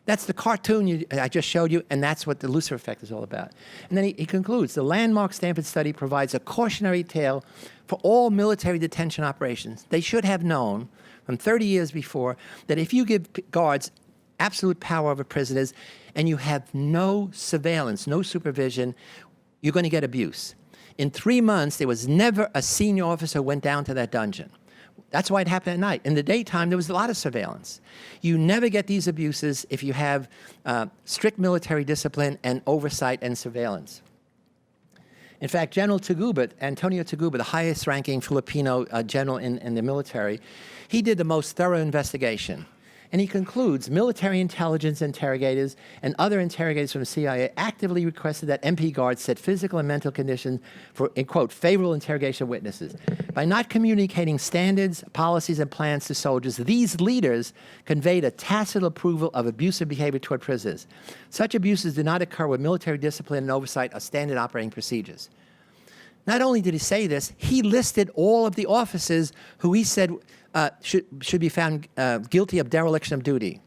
S2: That's the cartoon I just showed you, and that's what the Lucifer Effect is all about. And then he concludes, the landmark Stanford study provides a cautionary tale for all military detention operations. They should have known from 30 years before that if you give guards absolute power over prisoners and you have no surveillance, no supervision, you're going to get abuse. In 3 months, there was never a senior officer who went down to that dungeon. That's why it happened at night. In the daytime, there was a lot of surveillance. You never get these abuses if you have strict military discipline and oversight and surveillance. In fact, General Taguba, Antonio Taguba, the highest-ranking Filipino general in the military, he did the most thorough investigation. And he concludes, military intelligence interrogators and other interrogators from the CIA actively requested that MP guards set physical and mental conditions for, in quote, favorable interrogation of witnesses. By not communicating standards, policies, and plans to soldiers, these leaders conveyed a tacit approval of abusive behavior toward prisoners. Such abuses do not occur with military discipline and oversight of standard operating procedures. Not only did he say this, he listed all of the officers who he said should be found guilty of dereliction of duty.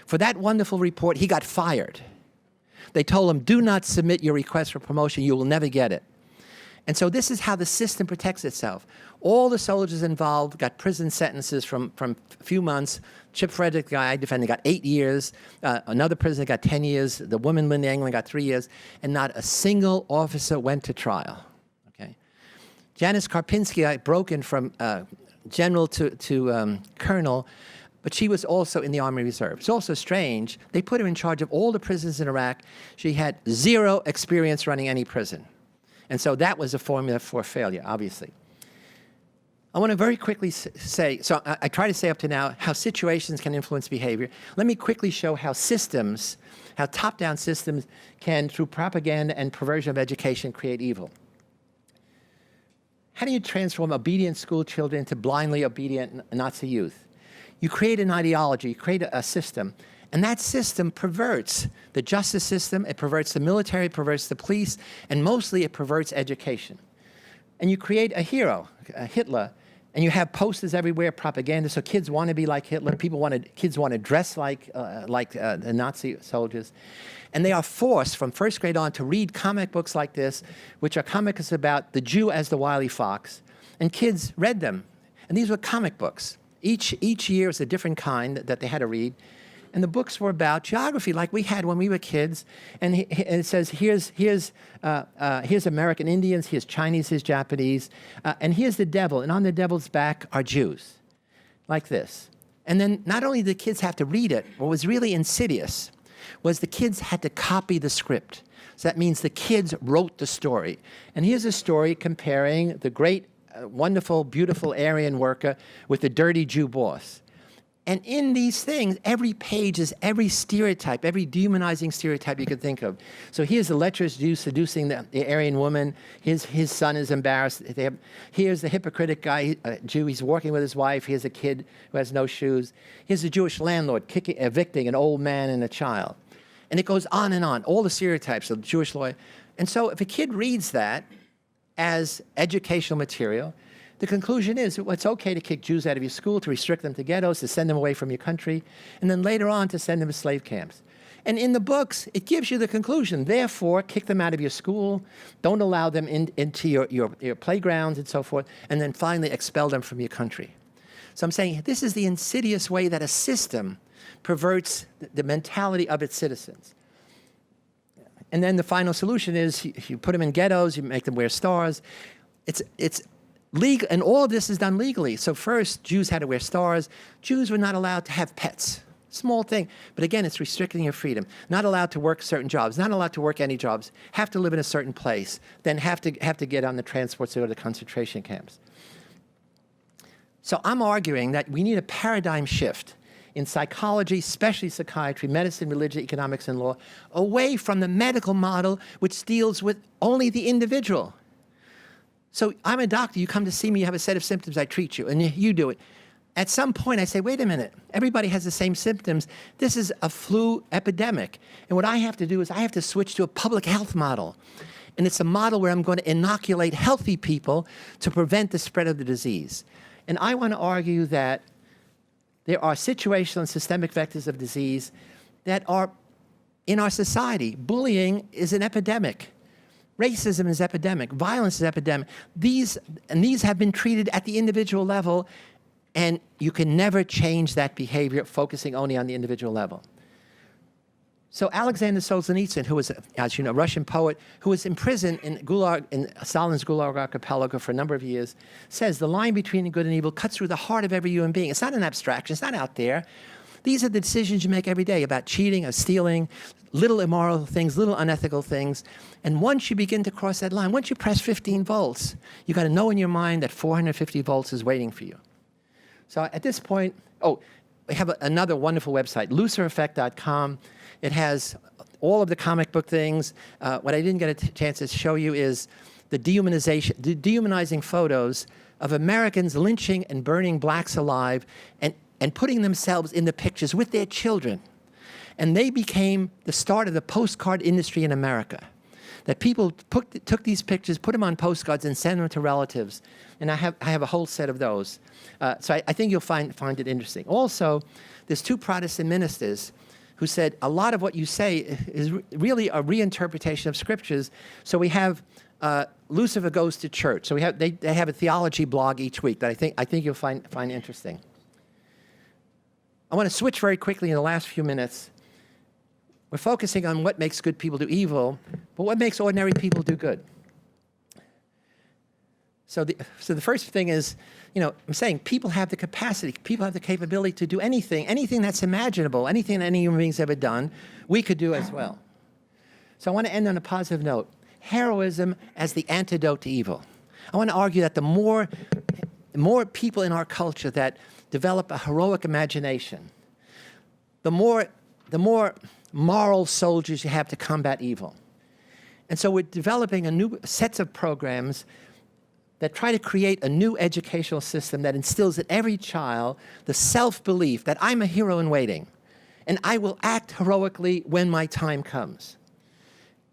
S2: For that wonderful report, he got fired. They told him, do not submit your request for promotion, you will never get it. And so this is how the system protects itself. All the soldiers involved got prison sentences from a few months. Chip Frederick, the guy I defended, got 8 years. Another prisoner got 10 years. The woman, Linda England, got 3 years. And not a single officer went to trial. Okay. Janice Karpinski, broken from general to colonel, but she was also in the Army Reserve. It's also strange. They put her in charge of all the prisons in Iraq. She had 0 experience running any prison. And so that was a formula for failure, obviously. I want to very quickly say, so I try to say up to now how situations can influence behavior. Let me quickly show how systems, how top-down systems can, through propaganda and perversion of education, create evil. How do you transform obedient school children into blindly obedient Nazi youth? You create an ideology, you create a system, and that system perverts the justice system, it perverts the military, it perverts the police, and mostly it perverts education. And you create a hero, Hitler, and you have posters everywhere, propaganda, so kids want to be like Hitler, kids want to dress like the Nazi soldiers. And they are forced from first grade on to read comic books like this, which are comics about the Jew as the wily fox. And kids read them. And these were comic books. Each year was a different kind that they had to read. And the books were about geography like we had when we were kids. And it says, here's American Indians, here's Chinese, here's Japanese, and here's the devil. And on the devil's back are Jews. like this. And then not only did the kids have to read it, what was really insidious was the kids had to copy the script. So that means the kids wrote the story. And here's a story comparing the great, wonderful, beautiful Aryan worker with the dirty Jew boss. And in these things, every page is every stereotype, every dehumanizing stereotype you could think of. So here's the lecherous Jew seducing the Aryan woman. His son is embarrassed. Here's the hypocritic guy, Jew. He's walking with his wife. Here's a kid who has no shoes. Here's a Jewish landlord evicting an old man and a child. And it goes on and on, all the stereotypes of the Jewish lawyer. And so if a kid reads that as educational material, the conclusion is it's okay to kick Jews out of your school, to restrict them to ghettos, to send them away from your country, and then later on to send them to slave camps. And in the books, it gives you the conclusion. Therefore, kick them out of your school, don't allow them into your playgrounds and so forth, and then finally expel them from your country. So I'm saying this is the insidious way that a system perverts the mentality of its citizens. And then the final solution is you put them in ghettos, you make them wear stars. It's legal, and all of this is done legally. So first, Jews had to wear stars. Jews were not allowed to have pets. Small thing. But again, it's restricting your freedom. Not allowed to work certain jobs. Not allowed to work any jobs. Have to live in a certain place. Then have to get on the transports to go to the concentration camps. So I'm arguing that we need a paradigm shift in psychology, especially psychiatry, medicine, religion, economics, and law, away from the medical model, which deals with only the individual. So I'm a doctor, you come to see me, you have a set of symptoms, I treat you, and you do it. At some point, I say, wait a minute, everybody has the same symptoms. This is a flu epidemic. And what I have to do is I have to switch to a public health model. And it's a model where I'm going to inoculate healthy people to prevent the spread of the disease. And I want to argue that there are situational and systemic vectors of disease that are in our society. Bullying is an epidemic. Racism is epidemic. Violence is epidemic. These have been treated at the individual level, and you can never change that behavior focusing only on the individual level. So Alexander Solzhenitsyn, who was, as you know, a Russian poet, who was imprisoned in Stalin's Gulag archipelago for a number of years, says the line between good and evil cuts through the heart of every human being. It's not an abstraction. It's not out there. These are the decisions you make every day about cheating or stealing, little immoral things, little unethical things. And once you begin to cross that line, once you press 15 volts, you got to know in your mind that 450 volts is waiting for you. So at this point, we have another wonderful website, LuciferEffect.com. It has all of the comic book things. What I didn't get a chance to show you is the dehumanizing photos of Americans lynching and burning blacks alive and putting themselves in the pictures with their children. And they became the start of the postcard industry in America. That people took these pictures, put them on postcards, and sent them to relatives. And I have a whole set of those. So I think you'll find it interesting. Also, there's two Protestant ministers who said a lot of what you say is really a reinterpretation of scriptures. So we have Lucifer Goes to Church. So they have a theology blog each week that I think you'll find interesting. I want to switch very quickly in the last few minutes. We're focusing on what makes good people do evil, but what makes ordinary people do good. So the first thing is, I'm saying people have the capacity, people have the capability to do anything that's imaginable, anything that any human being's ever done, we could do as well. So I want to end on a positive note. Heroism as the antidote to evil. I want to argue that the more people in our culture that develop a heroic imagination, the more moral soldiers you have to combat evil. And so we're developing a new sets of programs that try to create a new educational system that instills in every child the self-belief that I'm a hero in waiting, and I will act heroically when my time comes.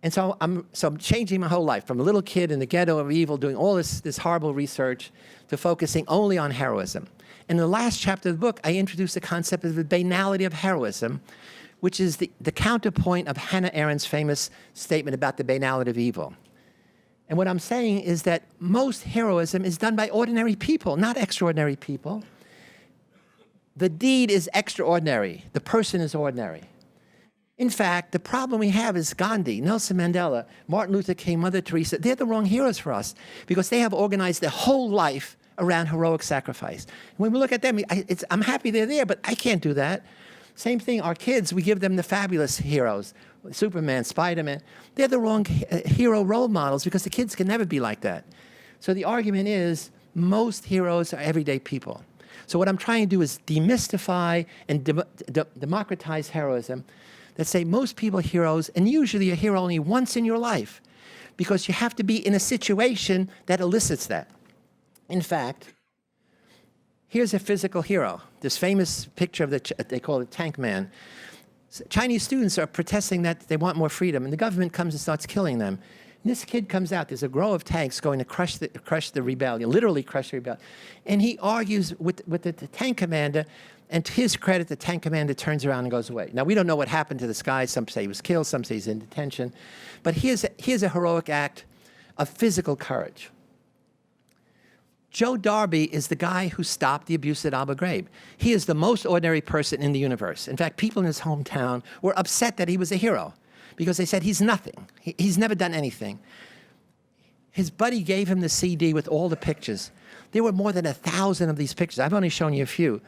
S2: And so I'm changing my whole life from a little kid in the ghetto of evil doing all this horrible research to focusing only on heroism. In the last chapter of the book, I introduced the concept of the banality of heroism, which is the counterpoint of Hannah Arendt's famous statement about the banality of evil. And what I'm saying is that most heroism is done by ordinary people, not extraordinary people. The deed is extraordinary. The person is ordinary. In fact, the problem we have is Gandhi, Nelson Mandela, Martin Luther King, Mother Teresa. They're the wrong heroes for us because they have organized their whole life around heroic sacrifice. When we look at them, I'm happy they're there, but I can't do that. Same thing, our kids, we give them the fabulous heroes, Superman, Spider-Man. They're the wrong hero role models because the kids can never be like that. So the argument is most heroes are everyday people. So what I'm trying to do is demystify and democratize heroism that say most people are heroes, and usually a hero only once in your life because you have to be in a situation that elicits that. In fact, here's a physical hero. This famous picture of they call it Tank Man. Chinese students are protesting that they want more freedom, and the government comes and starts killing them. And this kid comes out. There's a row of tanks going to crush the rebellion, literally crush the rebellion. And he argues with the tank commander, and to his credit, the tank commander turns around and goes away. Now, we don't know what happened to this guy. Some say he was killed, some say he's in detention. But here's a heroic act of physical courage. Joe Darby is the guy who stopped the abuse at Abu Ghraib. He is the most ordinary person in the universe. In fact, people in his hometown were upset that he was a hero because they said he's nothing. He's never done anything. His buddy gave him the CD with all the pictures. There were more than 1,000 of these pictures. I've only shown you a few.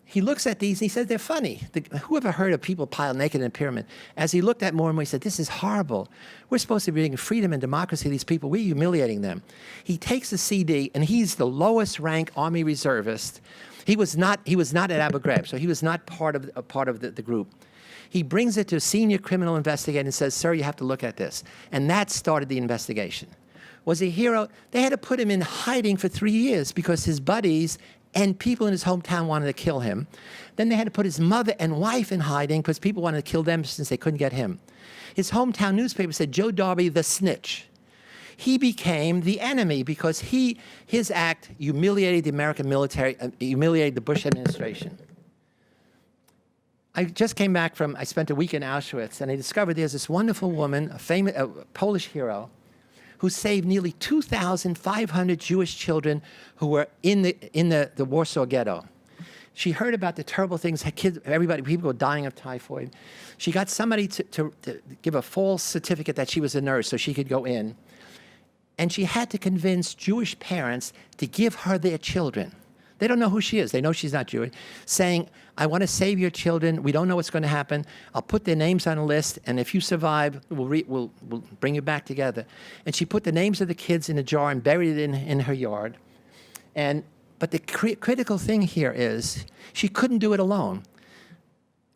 S2: He looks at these and he says, they're funny. Who ever heard of people piled naked in a pyramid? As he looked at more and more, he said, this is horrible. We're supposed to be bringing freedom and democracy to these people. We're humiliating them. He takes the CD, and he's the lowest rank Army reservist. He was not at Abu Ghraib, so he was not part of the group. He brings it to a senior criminal investigator and says, sir, you have to look at this. And that started the investigation. Was he a hero? They had to put him in hiding for 3 years because his buddies and people in his hometown wanted to kill him. Then they had to put his mother and wife in hiding because people wanted to kill them since they couldn't get him. His hometown newspaper said, Joe Darby, the snitch. He became the enemy because his act humiliated the American military, humiliated the Bush administration. I just came back I spent a week in Auschwitz, and I discovered there's this wonderful woman, a Polish hero, who saved nearly 2,500 Jewish children who were in the Warsaw Ghetto. She heard about the terrible things, people were dying of typhoid. She got somebody to give a false certificate that she was a nurse so she could go in. And she had to convince Jewish parents to give her their children. They don't know who she is. They know she's not Jewish. Saying, I want to save your children. We don't know what's going to happen. I'll put their names on a list, and if you survive, we'll bring you back together. And she put the names of the kids in a jar and buried it in her yard. But the critical thing here is she couldn't do it alone.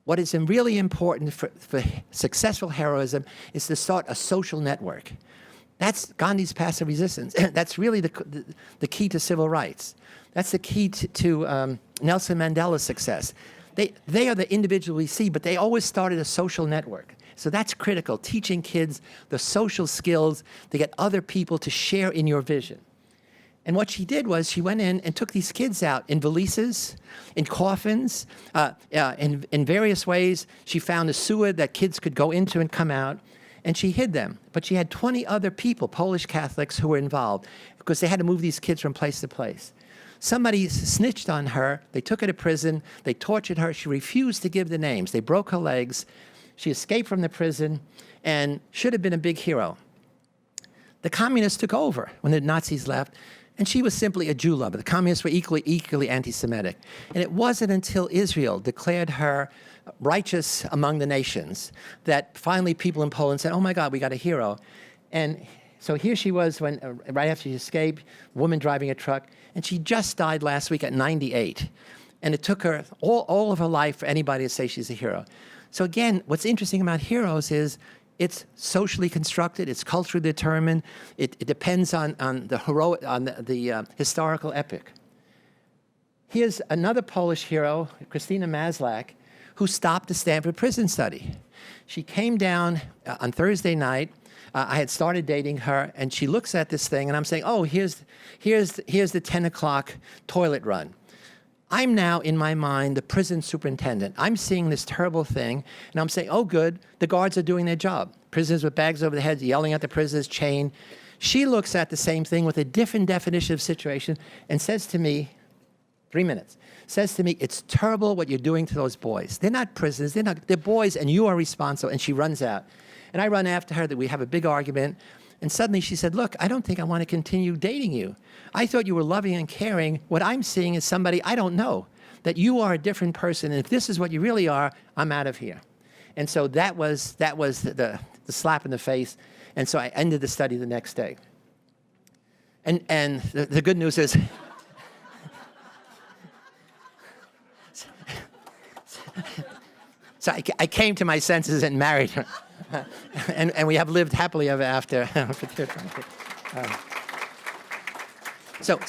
S2: What is really important for successful heroism is to start a social network. That's Gandhi's passive resistance. That's really the key to civil rights. That's the key to Nelson Mandela's success. They are the individual we see, but they always started a social network. So that's critical, teaching kids the social skills to get other people to share in your vision. And what she did was she went in and took these kids out in valises, in coffins, in various ways. She found a sewer that kids could go into and come out, and she hid them. But she had 20 other people, Polish Catholics, who were involved because they had to move these kids from place to place. Somebody snitched on her. They took her to prison. They tortured her. She refused to give the names. They broke her legs. She escaped from the prison and should have been a big hero. The communists took over when the Nazis left, and she was simply a Jew lover. The communists were equally anti-Semitic. And it wasn't until Israel declared her righteous among the nations that finally people in Poland said, oh my God, we got a hero. And so here she was right after she escaped, woman driving a truck, and she just died last week at 98. And it took her all of her life for anybody to say she's a hero. So again, what's interesting about heroes is it's socially constructed, it's culturally determined, it depends on the historical epic. Here's another Polish hero, Christina Maslach, who stopped the Stanford Prison study. She came down on Thursday night. I had started dating her, and she looks at this thing, and I'm saying, oh, here's the 10 o'clock toilet run. I'm now, in my mind, the prison superintendent. I'm seeing this terrible thing, and I'm saying, oh, good, the guards are doing their job. Prisoners with bags over their heads, yelling at the prisoners, chained. She looks at the same thing with a different definition of situation and says to me, 3 minutes, says to me, it's terrible what you're doing to those boys. They're not prisoners, they're boys, and you are responsible. And she runs out. And I run after her, that we have a big argument. And suddenly she said, look, I don't think I want to continue dating you. I thought you were loving and caring. What I'm seeing is somebody I don't know, that you are a different person. And if this is what you really are, I'm out of here. And so that was the slap in the face. And so I ended the study the next day. And the good news is, so I came to my senses and married her. And we have lived happily ever after. So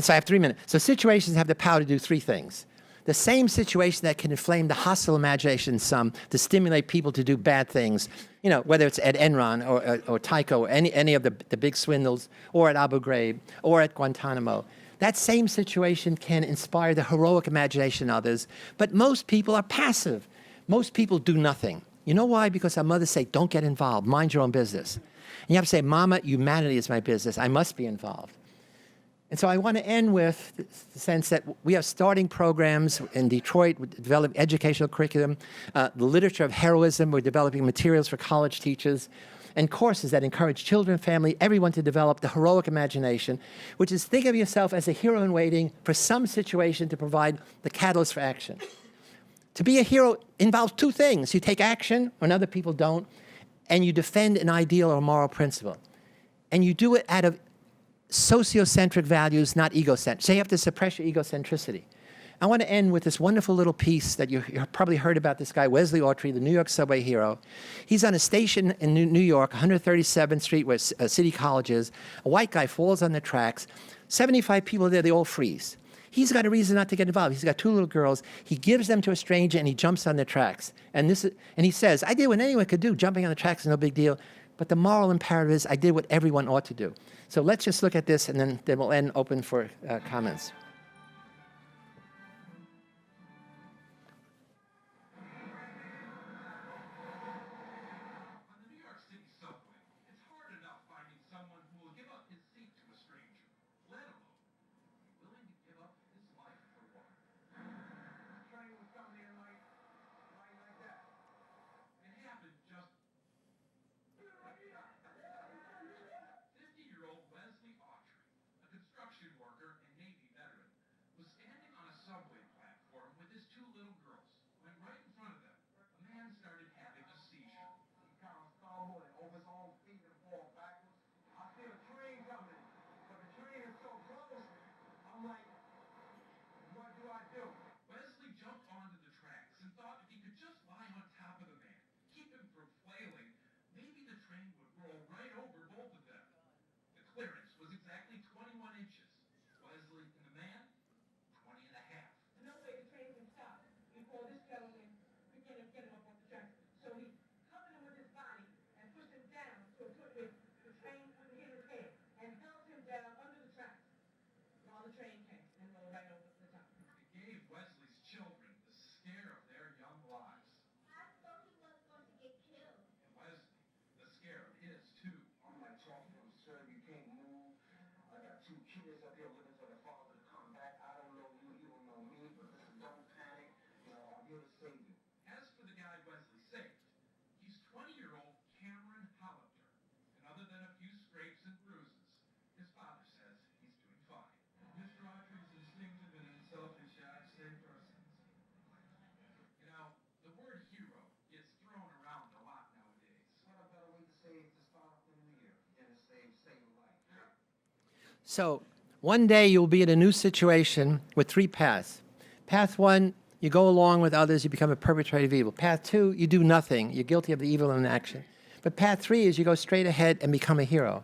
S2: I have 3 minutes. So situations have the power to do three things. The same situation that can inflame the hostile imagination in some to stimulate people to do bad things, whether it's at Enron or Tyco or any of the big swindles, or at Abu Ghraib or at Guantanamo. That same situation can inspire the heroic imagination in others, but most people are passive. Most people do nothing. You know why? Because our mothers say, don't get involved, mind your own business. And you have to say, Mama, humanity is my business, I must be involved. And so I want to end with the sense that we are starting programs in Detroit, we develop educational curriculum, the literature of heroism, we're developing materials for college teachers, and courses that encourage children, family, everyone to develop the heroic imagination, which is think of yourself as a hero in waiting for some situation to provide the catalyst for action. To be a hero involves two things. You take action when other people don't, and you defend an ideal or moral principle. And you do it out of sociocentric values, not egocentric. So you have to suppress your egocentricity. I want to end with this wonderful little piece that you've probably heard about this guy, Wesley Autry, the New York subway hero. He's on a station in New York, 137th Street, where City College is. A white guy falls on the tracks. 75 people there, they all freeze. He's got a reason not to get involved. He's got two little girls. He gives them to a stranger, and he jumps on the tracks. And he says, I did what anyone could do. Jumping on the tracks is no big deal. But the moral imperative is, I did what everyone ought to do. So let's just look at this, and then we'll end open for comments.
S4: On the New York City subway, it's hard enough finding someone who will give up his seat to a stranger, let alone be willing to give up his life for one. The train was coming in like that. It happened just 50-year-old Wesley Autry, a construction worker and Navy veteran, was standing on a subway platform with his two little girls when right in front of them, a man started having a seizure. He kind of stumbled and over his own feet and fall backwards. I see a train coming, but the train is so close, I'm like, what do I do? Wesley jumped onto the tracks and thought if he could just lie on top of the man, keep him from flailing, maybe the train would roll right over both of them. The clearance was exactly 21 inches. Wesley and the man, 20 and a half. No way the train can stop before this gentleman could get him up off the tracks. So he covered him with his body and pushed him down so the train wouldn't hit his head, and held him down under the tracks while the train came and rolled right over the top. It gave Wesley's children the scare of their young lives.
S5: I thought he was going to get killed.
S4: And Wesley, the scare of his too.
S6: I'm like talking to him, sir, you can't move. I got two kids up here looking for their father to come back. I don't know you, you don't know me, but listen, don't panic. I'm here to save you.
S4: As for the guy Wesley saved, he's 20-year-old Cameron Hollander. And other than a few scrapes and bruises, his father says he's doing fine. Mr. Autry's instinctive and unselfish acts save persons. The word hero gets thrown around a lot nowadays.
S6: What a better way to save to start off the new year than to save a life.
S2: So one day you'll be in a new situation with three paths. Path one, you go along with others, you become a perpetrator of evil. Path two, you do nothing. You're guilty of the evil in action. But path three is you go straight ahead and become a hero.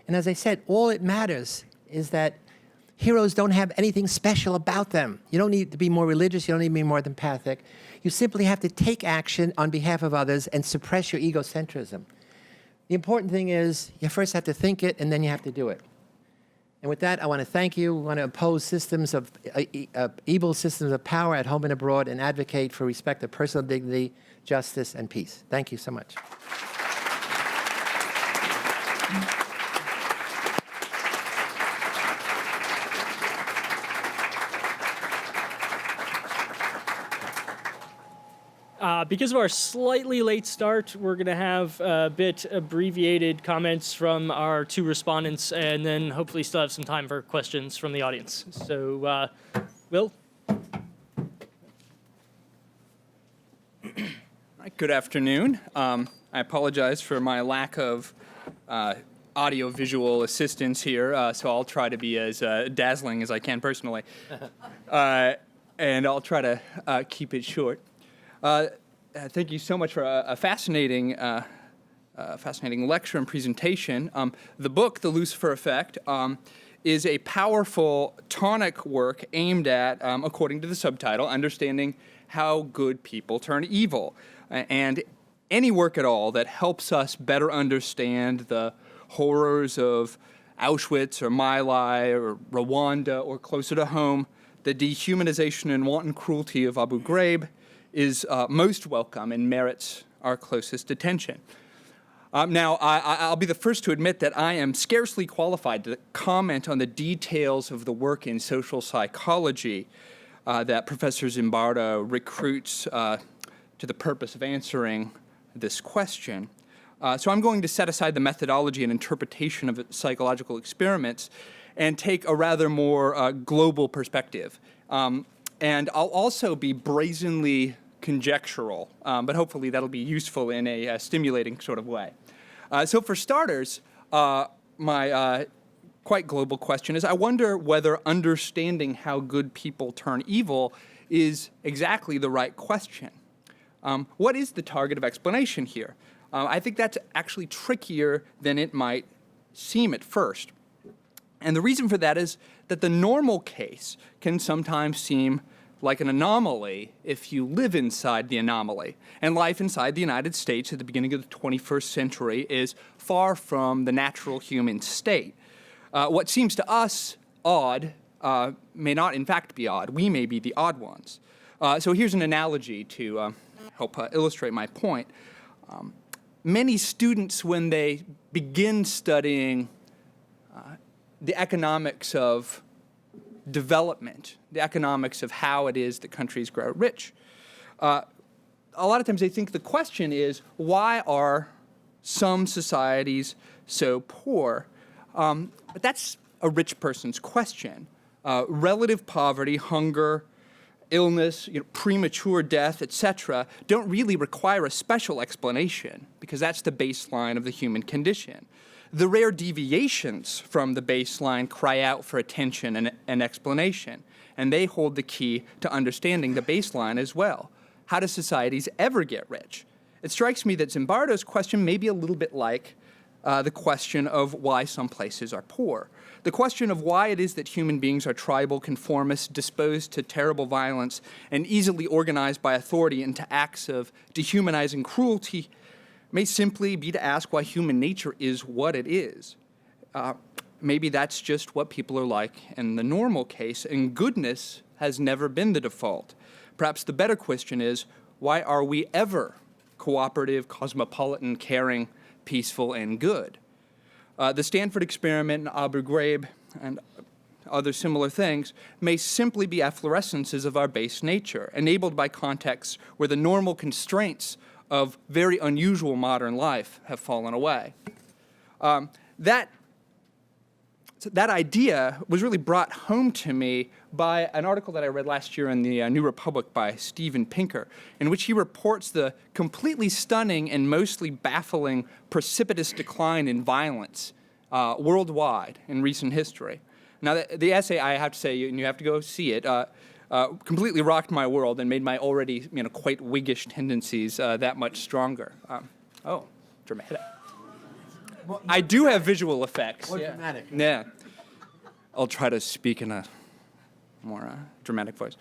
S2: And as I said, all it matters is that heroes don't have anything special about them. You don't need to be more religious. You don't need to be more empathic. You simply have to take action on behalf of others and suppress your egocentrism. The important thing is you first have to think it, and then you have to do it. And with that, I want to thank you. We want to oppose systems of evil systems of power at home and abroad, and advocate for respect of personal dignity, justice, and peace. Thank you so much.
S1: Because of our slightly late start, we're going to have a bit abbreviated comments from our two respondents, and then hopefully still have some time for questions from the audience. So, Will?
S7: Good afternoon. I apologize for my lack of audio-visual assistance here, so I'll try to be as dazzling as I can personally. And I'll try to keep it short. Thank you so much for a fascinating lecture and presentation. The book, The Lucifer Effect, is a powerful tonic work aimed at, according to the subtitle, understanding how good people turn evil. And any work at all that helps us better understand the horrors of Auschwitz or My Lai or Rwanda, or closer to home, the dehumanization and wanton cruelty of Abu Ghraib is most welcome and merits our closest attention. Now, I'll be the first to admit that I am scarcely qualified to comment on the details of the work in social psychology that Professor Zimbardo recruits to the purpose of answering this question. So I'm going to set aside the methodology and interpretation of psychological experiments and take a rather more global perspective. And I'll also be brazenly conjectural, but hopefully that'll be useful in a stimulating sort of way. So for starters, my quite global question is, I wonder whether understanding how good people turn evil is exactly the right question. What is the target of explanation here? I think that's actually trickier than it might seem at first. And the reason for that is that the normal case can sometimes seem like an anomaly if you live inside the anomaly. And life inside the United States at the beginning of the 21st century is far from the natural human state. What seems to us odd may not in fact be odd. We may be the odd ones. So here's an analogy to help illustrate my point. Many students, when they begin studying the economics of development, the economics of how it is that countries grow rich, a lot of times they think the question is, why are some societies so poor? But that's a rich person's question. Relative poverty, hunger, illness, premature death, etc., don't really require a special explanation because that's the baseline of the human condition. The rare deviations from the baseline cry out for attention and explanation, and they hold the key to understanding the baseline as well. How do societies ever get rich? It strikes me that Zimbardo's question may be a little bit like the question of why some places are poor. The question of why it is that human beings are tribal, conformist, disposed to terrible violence, and easily organized by authority into acts of dehumanizing cruelty may simply be to ask why human nature is what it is. Maybe that's just what people are like in the normal case, and goodness has never been the default. Perhaps the better question is, why are we ever cooperative, cosmopolitan, caring, peaceful, and good? The Stanford Experiment and Abu Ghraib and other similar things may simply be efflorescences of our base nature, enabled by contexts where the normal constraints of very unusual modern life have fallen away. That idea was really brought home to me by an article that I read last year in the New Republic by Steven Pinker, in which he reports the completely stunning and mostly baffling precipitous decline in violence worldwide in recent history. Now, the essay, I have to say, and you have to go see it, completely rocked my world and made my already quite Whiggish tendencies that much stronger. Dramatic. I do have visual effects.
S2: More dramatic.
S7: Yeah. I'll try to speak in a more dramatic voice.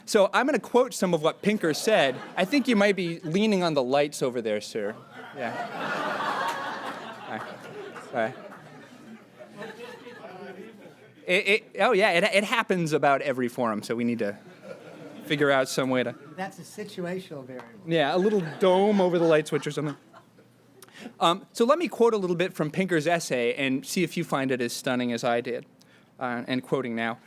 S7: So I'm going to quote some of what Pinker said. I think you might be leaning on the lights over there, sir. Yeah. All right. It happens about every forum, so we need to figure out some way to...
S2: That's a situational variable.
S7: Yeah, a little dome over the light switch or something. So let me quote a little bit from Pinker's essay and see if you find it as stunning as I did. And quoting now,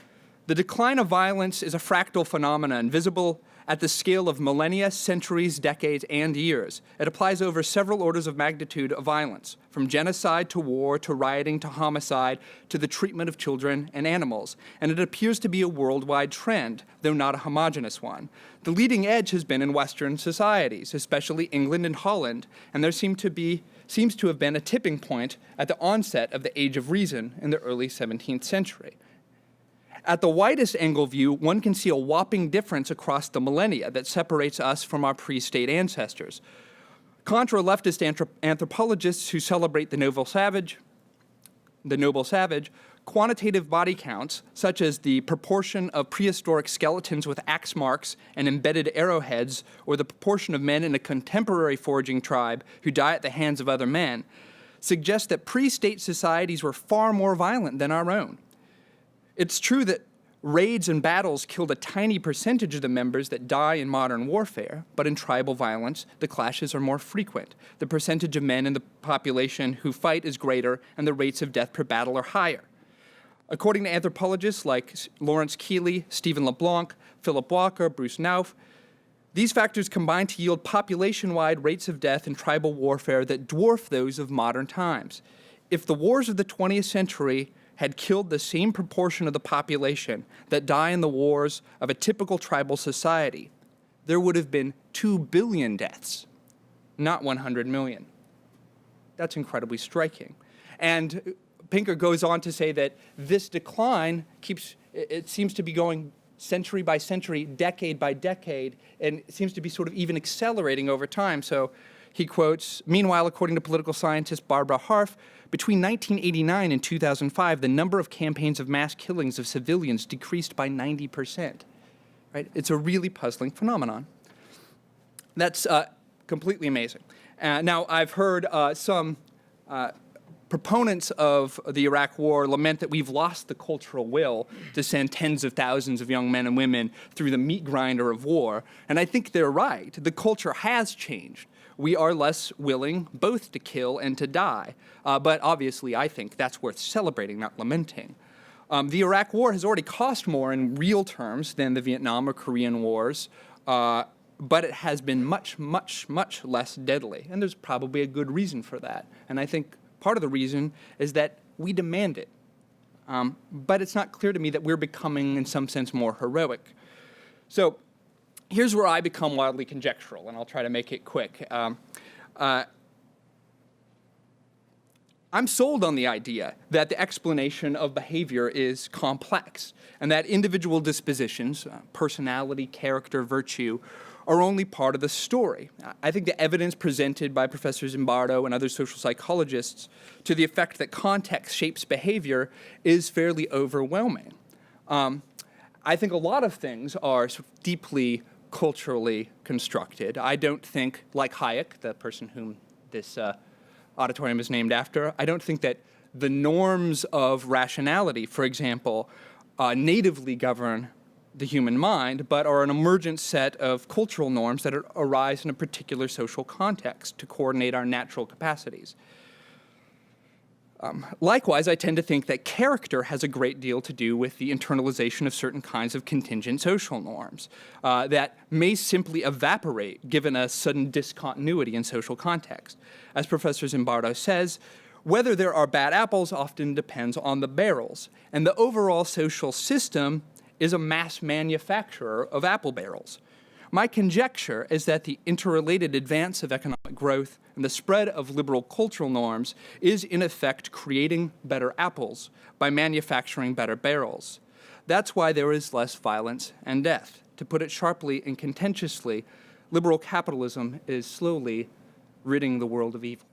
S7: "The decline of violence is a fractal phenomenon visible at the scale of millennia, centuries, decades, and years. It applies over several orders of magnitude of violence, from genocide to war to rioting to homicide to the treatment of children and animals. And it appears to be a worldwide trend, though not a homogeneous one. The leading edge has been in Western societies, especially England and Holland, and there seems to have been a tipping point at the onset of the Age of Reason in the early 17th century. At the widest angle view, one can see a whopping difference across the millennia that separates us from our pre-state ancestors. Contra leftist anthropologists who celebrate the noble savage, quantitative body counts, such as the proportion of prehistoric skeletons with axe marks and embedded arrowheads, or the proportion of men in a contemporary foraging tribe who die at the hands of other men, suggest that pre-state societies were far more violent than our own. It's true that raids and battles killed a tiny percentage of the members that die in modern warfare, but in tribal violence, the clashes are more frequent. The percentage of men in the population who fight is greater, and the rates of death per battle are higher. According to anthropologists like Lawrence Keeley, Stephen LeBlanc, Philip Walker, Bruce Nauf, these factors combine to yield population-wide rates of death in tribal warfare that dwarf those of modern times. If the wars of the 20th century had killed the same proportion of the population that die in the wars of a typical tribal society, there would have been 2 billion deaths, not 100 million. That's incredibly striking. And Pinker goes on to say that this decline it seems to be going century by century, decade by decade, and it seems to be sort of even accelerating over time. So he quotes, meanwhile, according to political scientist Barbara Harf, between 1989 and 2005, the number of campaigns of mass killings of civilians decreased by 90%. Right? It's a really puzzling phenomenon. That's completely amazing. Now, I've heard some proponents of the Iraq War lament that we've lost the cultural will to send tens of thousands of young men and women through the meat grinder of war, and I think they're right. The culture has changed. We are less willing both to kill and to die. But obviously, I think that's worth celebrating, not lamenting. The Iraq War has already cost more in real terms than the Vietnam or Korean Wars, but it has been much, much, much less deadly. And there's probably a good reason for that. And I think part of the reason is that we demand it. But it's not clear to me that we're becoming, in some sense, more heroic. So here's where I become wildly conjectural, and I'll try to make it quick. I'm sold on the idea that the explanation of behavior is complex, and that individual dispositions, personality, character, virtue, are only part of the story. I think the evidence presented by Professor Zimbardo and other social psychologists to the effect that context shapes behavior is fairly overwhelming. I think a lot of things are sort of deeply culturally constructed. I don't think, like Hayek, the person whom this auditorium is named after, I don't think that the norms of rationality, for example, natively govern the human mind, but are an emergent set of cultural norms that arise in a particular social context to coordinate our natural capacities. Likewise, I tend to think that character has a great deal to do with the internalization of certain kinds of contingent social norms that may simply evaporate given a sudden discontinuity in social context. As Professor Zimbardo says, whether there are bad apples often depends on the barrels, and the overall social system is a mass manufacturer of apple barrels. My conjecture is that the interrelated advance of economic growth and the spread of liberal cultural norms is in effect creating better apples by manufacturing better barrels. That's why there is less violence and death. To put it sharply and contentiously, liberal capitalism is slowly ridding the world of evil.